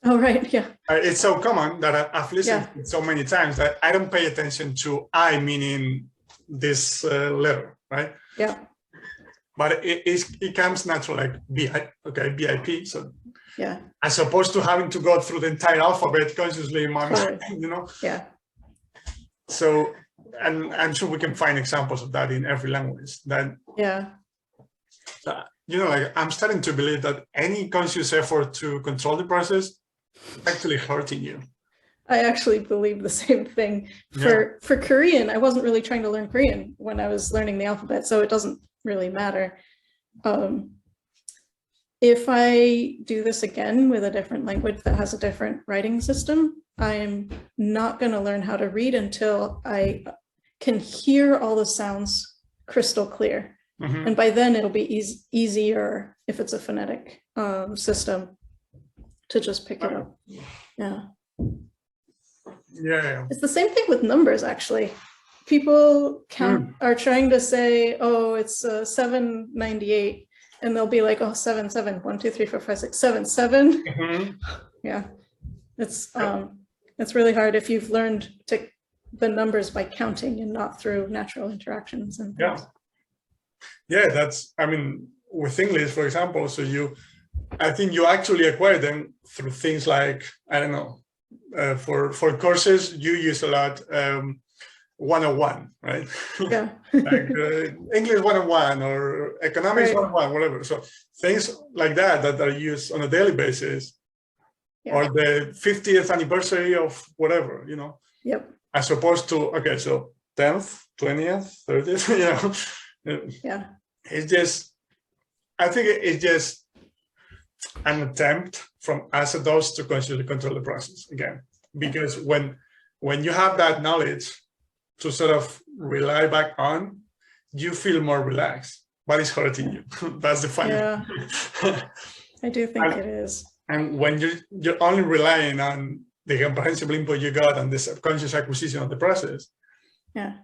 Oh, right, yeah. It's so common that I've listened to it so many times that I don't pay attention to I meaning this letter, right? Yeah. But it comes natural, like BIP. So yeah, as opposed to having to go through the entire alphabet consciously in my mind, Yeah. So, and I'm sure we can find examples of that in every language. That like I'm starting to believe that any conscious effort to control the process is actually hurting you. I actually believe the same thing. For Korean, I wasn't really trying to learn Korean when I was learning the alphabet, so it doesn't really matter. If I do this again with a different language that has a different writing system, I'm not going to learn how to read until I can hear all the sounds crystal clear. Mm-hmm. And by then it'll be easier, if it's a phonetic system, to just pick it up. Yeah. It's the same thing with numbers, actually. People are trying to say, oh, it's 798, and they'll be like, oh, 7, 7, 1, 2, 3, 4, 5, 6, 7, 7. Mm-hmm. Yeah, it's really hard if you've learned the numbers by counting and not through natural interactions and things. Yeah, that's, I mean, with English, for example, so I think you actually acquire them through things like, I don't know, for courses, you use a lot 101, right? Yeah. Like English 101 or economics 101, whatever. So things like that are used on a daily basis, or the 50th anniversary of whatever, Yep. As opposed to, okay, so 10th, 20th, 30th, Yeah. It's just, I think it's just an attempt from us adults to consciously control the process again, because when you have that knowledge to sort of rely back on, you feel more relaxed, but it's hurting you. That's the funny thing. I do think it is. And when you're only relying on the comprehensible input you got and the subconscious acquisition of the process. Yeah.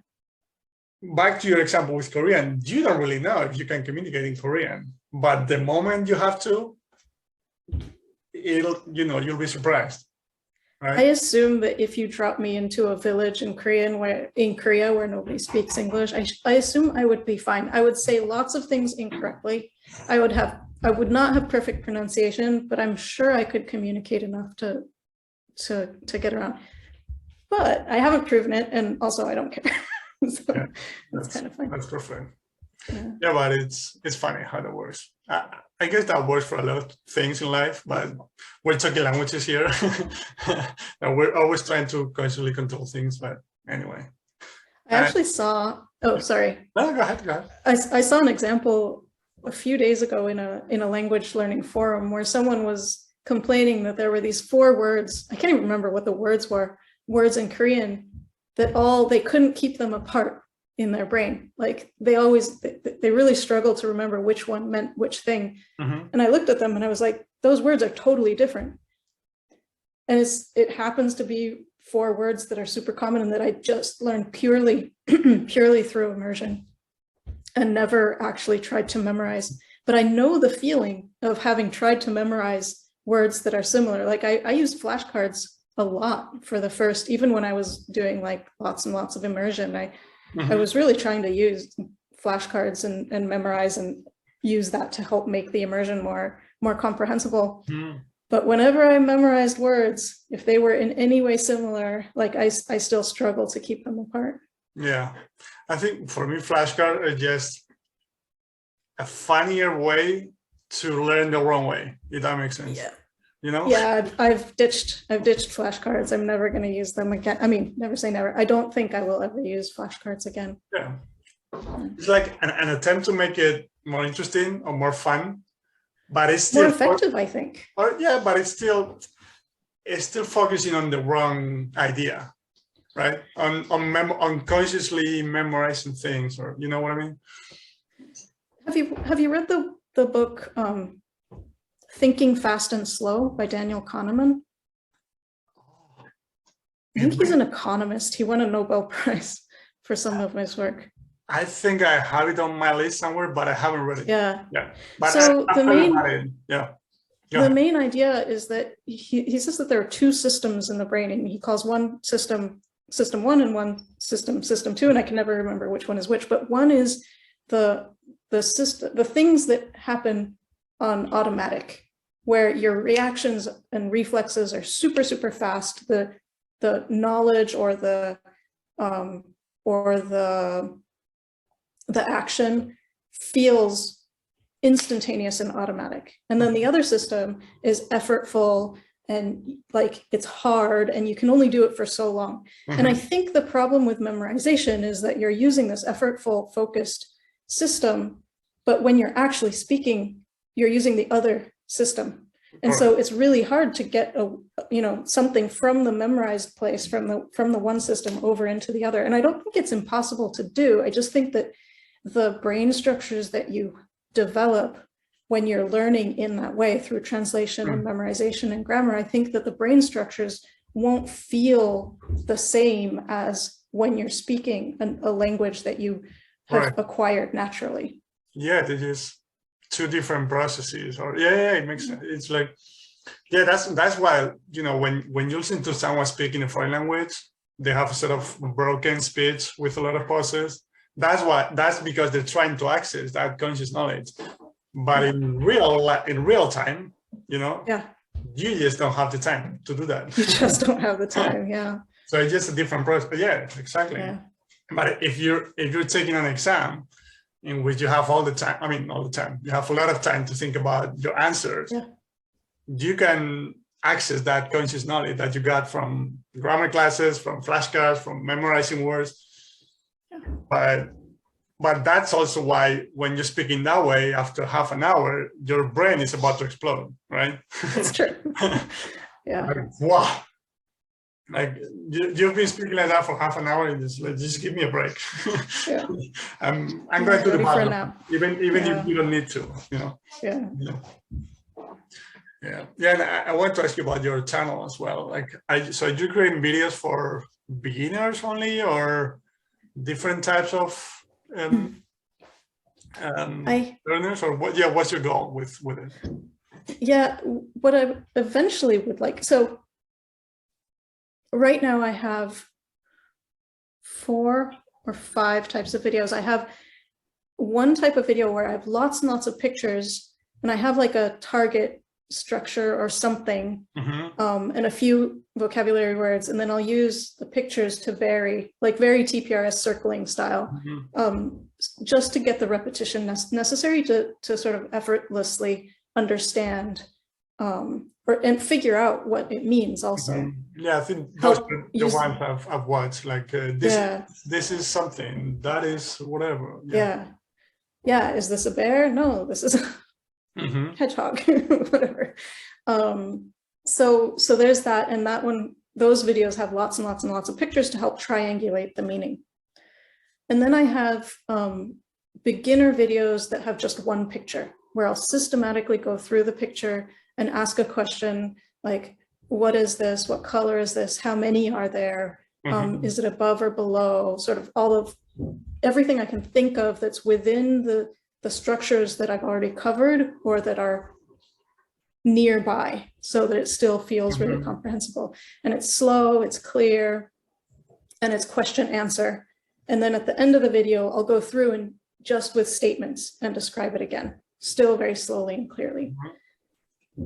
Back to your example with Korean, you don't really know if you can communicate in Korean, but the moment you have to, you'll be surprised. Right? I assume that if you drop me into a village in Korea where nobody speaks English, I assume I would be fine. I would say lots of things incorrectly. I would not have perfect pronunciation, but I'm sure I could communicate enough to get around. but I haven't proven it, and also I don't care. So Yeah, that's kind of fun. That's perfect. Yeah. Yeah, but it's funny how that works. I guess that works for a lot of things in life, but we're talking languages here. And we're always trying to consciously control things, but anyway. I actually saw, oh, sorry. No, go ahead, go ahead. I saw an example a few days ago in a language learning forum where someone was complaining that there were these 4 words, I can't even remember what the words were, words in Korean, that they couldn't keep them apart in their brain. Like they really struggled to remember which one meant which thing. Mm-hmm. And I looked at them and I was like, those words are totally different. And it happens to be 4 words that are super common and that I just learned purely through immersion and never actually tried to memorize. But I know the feeling of having tried to memorize words that are similar. Like I used flashcards a lot for the first, even when I was doing like lots and lots of immersion, I was really trying to use flashcards and memorize and use that to help make the immersion more comprehensible. Mm. But whenever I memorized words, if they were in any way similar, like I still struggle to keep them apart. Yeah, I think for me, flashcards are just a funnier way to learn the wrong way, if that makes sense. Yeah. You know? Yeah, I've ditched flashcards. I'm never going to use them again. I mean, never say never. I don't think I will ever use flashcards again. Yeah. It's like an attempt to make it more interesting or more fun, but it's still more effective, I think. Or yeah, but it's still focusing on the wrong idea, right? On consciously memorizing things, or you know what I mean? Have you read the book Thinking Fast and Slow by Daniel Kahneman? I think he's an economist. He won a Nobel Prize for some of his work. I think I have it on my list somewhere, but I haven't read it. Yeah. Yeah. But so the main idea is that he says that there are 2 systems in the brain, and he calls one system 1 and one system 2, and I can never remember which one is which, but one is the things that happen on automatic, where your reactions and reflexes are super, super fast. The knowledge or the action feels instantaneous and automatic. And then the other system is effortful and like it's hard and you can only do it for so long. Mm-hmm. And I think the problem with memorization is that you're using this effortful, focused system, but when you're actually speaking, you're using the other system. And so it's really hard to get something from the memorized place, from the one system over into the other. And I don't think it's impossible to do. I just think that the brain structures that you develop when you're learning in that way through translation and memorization and grammar, I think that the brain structures won't feel the same as when you're speaking a language that you have acquired naturally. Yeah, they're just 2 different processes. Or it makes sense. It's like, that's why, when you listen to someone speaking a foreign language, they have a sort of broken speech with a lot of pauses. That's because they're trying to access that conscious knowledge. But in real time, you just don't have the time to do that. You just don't have the time, yeah. So it's just a different process. Yeah, exactly. Yeah. But if you're taking an exam in which you have all the time, you have a lot of time to think about your answers, you can access that conscious knowledge that you got from grammar classes, from flashcards, from memorizing words. But that's also why when you're speaking that way, after half an hour, your brain is about to explode, right? That's true. Yeah. Wow. Like you've been speaking like that for half an hour and just give me a break. Yeah. I'm going to the bathroom, even if you don't need to, Yeah. Yeah. And I want to ask you about your channel as well. So you create videos for beginners only, or different types of learners, or what? Yeah, what's your goal with it? Yeah, what I eventually would like. So right now I have 4 or 5 types of videos. I have one type of video where I have lots and lots of pictures, and I have like a target structure or something, Mm-hmm. and a few vocabulary words, and then I'll use the pictures to vary, like very TPRS circling style, Mm-hmm. just to get the repetition necessary to sort of effortlessly understand and figure out what it means also. Mm-hmm. Yeah, I think those are the ones I've watched. Like this is something, that is whatever. Yeah. Is this a bear? No, this is a hedgehog, whatever. So there's that, and that one, those videos have lots and lots and lots of pictures to help triangulate the meaning. And then I have beginner videos that have just one picture, where I'll systematically go through the picture and ask a question like, what is this? What color is this? How many are there? Is it above or below? Sort of all of everything I can think of that's within the structures that I've already covered or that are nearby, so that it still feels really comprehensible. And it's slow, it's clear, and it's question answer. And then at the end of the video, I'll go through and just with statements and describe it again, still very slowly and clearly.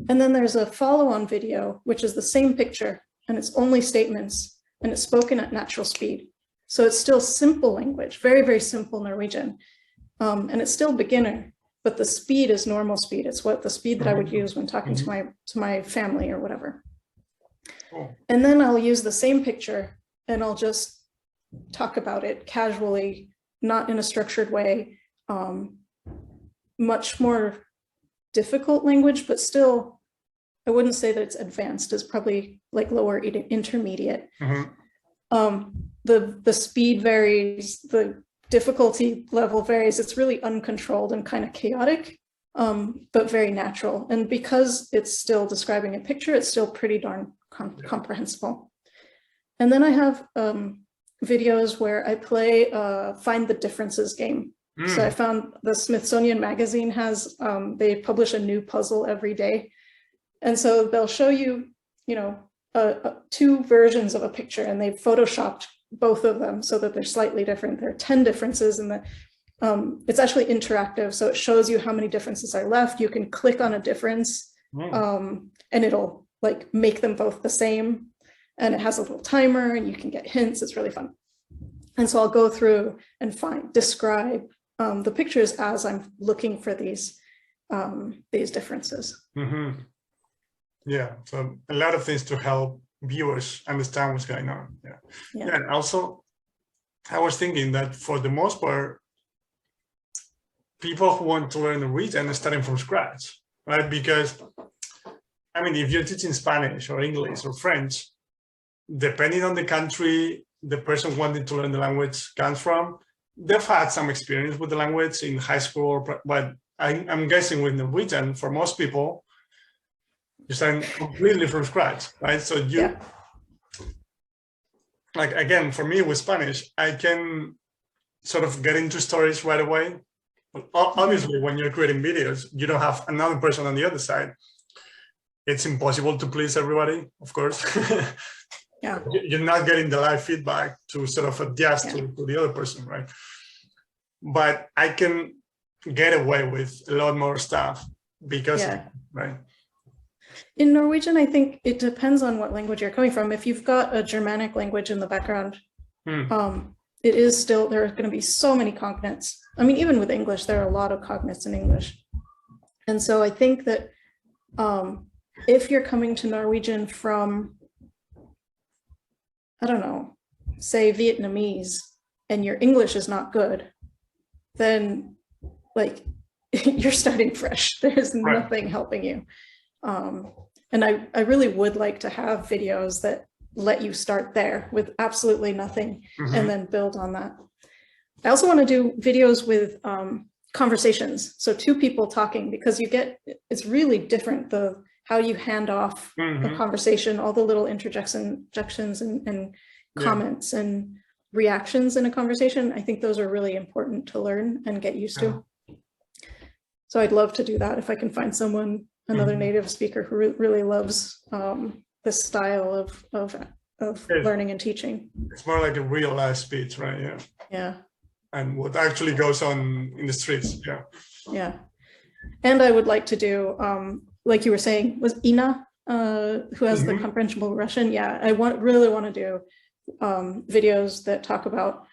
And then there's a follow-on video, which is the same picture, and it's only statements, and it's spoken at natural speed. So it's still simple language, very, very simple Norwegian. And it's still beginner, but the speed is normal speed. It's what the speed that I would use when talking to my family or whatever. And then I'll use the same picture and I'll just talk about it casually, not in a structured way. Much more difficult language, but still, I wouldn't say that it's advanced. It's probably like lower intermediate. The speed varies, the difficulty level varies. It's really uncontrolled and kind of chaotic, but very natural. And because it's still describing a picture, it's still pretty darn comprehensible. And then I have videos where I play Find the Differences game. So I found the Smithsonian Magazine has, they publish a new puzzle every day. And so they'll show you, two versions of a picture, and they've photoshopped both of them so that they're slightly different. There are 10 differences, and it's actually interactive. So it shows you how many differences are left. You can click on a difference and it'll like make them both the same. And it has a little timer and you can get hints. It's really fun. And so I'll go through and describe the pictures as I'm looking for these differences. Yeah, so a lot of things to help viewers understand what's going on. Yeah. And also, I was thinking that for the most part, people who want to learn Norwegian are starting from scratch, right? Because, I mean, if you're teaching Spanish or English or French, depending on the country the person wanting to learn the language comes from, they've had some experience with the language in high school, but I'm guessing with Norwegian, for most people, you're starting completely from scratch, right? So like, again, for me with Spanish, I can sort of get into stories right away. But obviously, when you're creating videos, you don't have another person on the other side. It's impossible to please everybody, of course. You're not getting the live feedback to sort of adjust to the other person, right? But I can get away with a lot more stuff because of it, right? In Norwegian, I think it depends on what language you're coming from. If you've got a Germanic language in the background, it is still, there are going to be so many cognates. I mean, even with English, there are a lot of cognates in English. And so I think that if you're coming to Norwegian from, I don't know, say Vietnamese, and your English is not good, then like you're starting fresh. There's nothing helping you. And I really would like to have videos that let you start there with absolutely nothing and then build on that. I also want to do videos with conversations. So two people talking, because it's really different, how you hand off a conversation, all the little interjections and comments and reactions in a conversation. I think those are really important to learn and get used to. So I'd love to do that if I can find someone, another native speaker who really loves this style of learning and teaching. It's more like a real life speech, right? Yeah. And what actually goes on in the streets. Yeah. And I would like to do like you were saying, was Ina, who has the comprehensible Russian. Yeah, I really want to do videos that talk about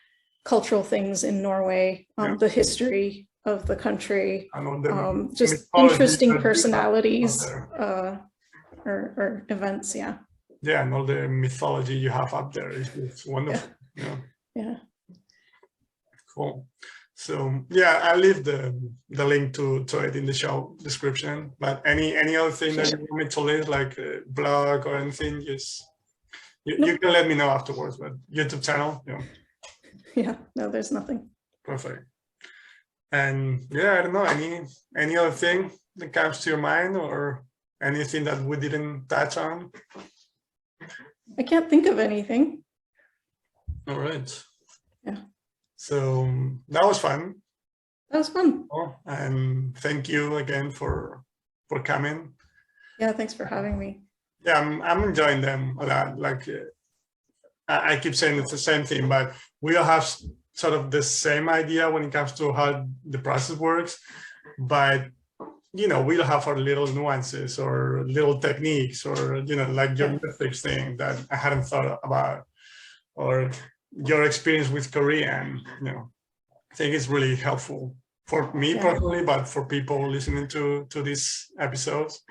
cultural things in Norway, the history of the country, just interesting personalities or events. Yeah. Yeah, and all the mythology you have up there is wonderful. Yeah. Cool. So yeah, I'll leave the link to it in the show description. But any other thing that you want me to leave, like a blog or anything, just you can let me know afterwards. But YouTube channel, Yeah, no, there's nothing. Perfect. And yeah, I don't know, any other thing that comes to your mind or anything that we didn't touch on? I can't think of anything. All right. Yeah. So that was fun. That was fun. And thank you again for coming. Yeah, thanks for having me. Yeah, I'm enjoying them a lot. Like I keep saying it's the same thing, but we all have sort of the same idea when it comes to how the process works. But we'll have our little nuances or little techniques or like your metrics thing that I hadn't thought about, or your experience with Korean. I think it's really helpful for me personally, but for people listening to these episodes.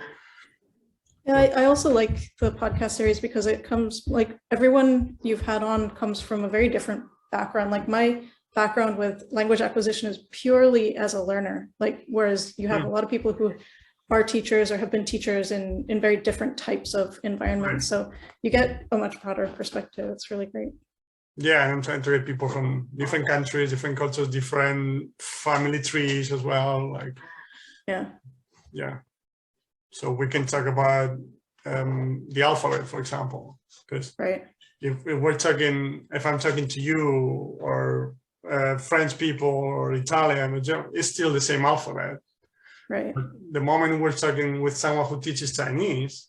Yeah, I also like the podcast series because it comes, like, everyone you've had on comes from a very different background. Like my background with language acquisition is purely as a learner, like, whereas you have a lot of people who are teachers or have been teachers in very different types of environments. So you get a much broader perspective. It's really great. Yeah, and I'm trying to get people from different countries, different cultures, different family trees as well. Like, yeah. So we can talk about the alphabet, for example, because if I'm talking to you or French people or Italian or German, it's still the same alphabet. Right. But the moment we're talking with someone who teaches Chinese,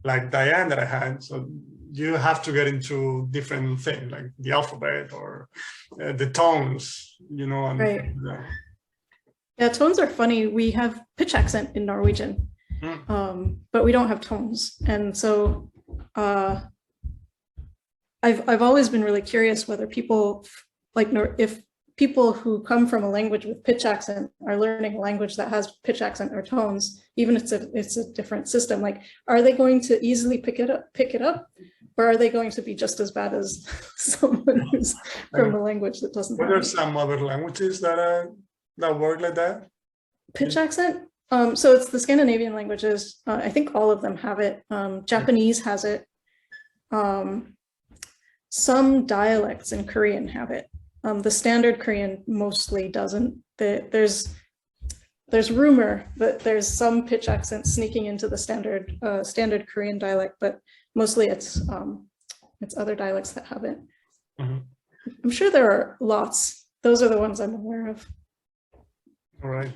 like Diane that I had, so you have to get into different things like the alphabet or the tones, and, right. Yeah, tones are funny. We have pitch accent in Norwegian, but we don't have tones. And so I've always been really curious whether people, like, if people who come from a language with pitch accent are learning a language that has pitch accent or tones, even if it's a different system, like, are they going to easily pick it up? Or are they going to be just as bad as someone who's from a language that doesn't have it? Are there some other languages that work like that? Pitch accent? So it's the Scandinavian languages. I think all of them have it. Japanese has it. Some dialects in Korean have it. The standard Korean mostly doesn't. There's rumor that there's some pitch accent sneaking into the standard Korean dialect, but mostly it's other dialects that have it. I'm sure there are lots. Those are the ones I'm aware of. All right.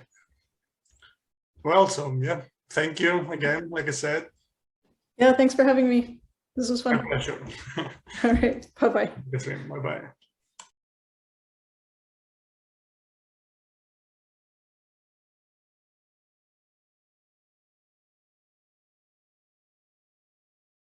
Well, so yeah, thank you again, like I said. Yeah, thanks for having me. This was fun. My pleasure. All right, bye-bye. Bye-bye.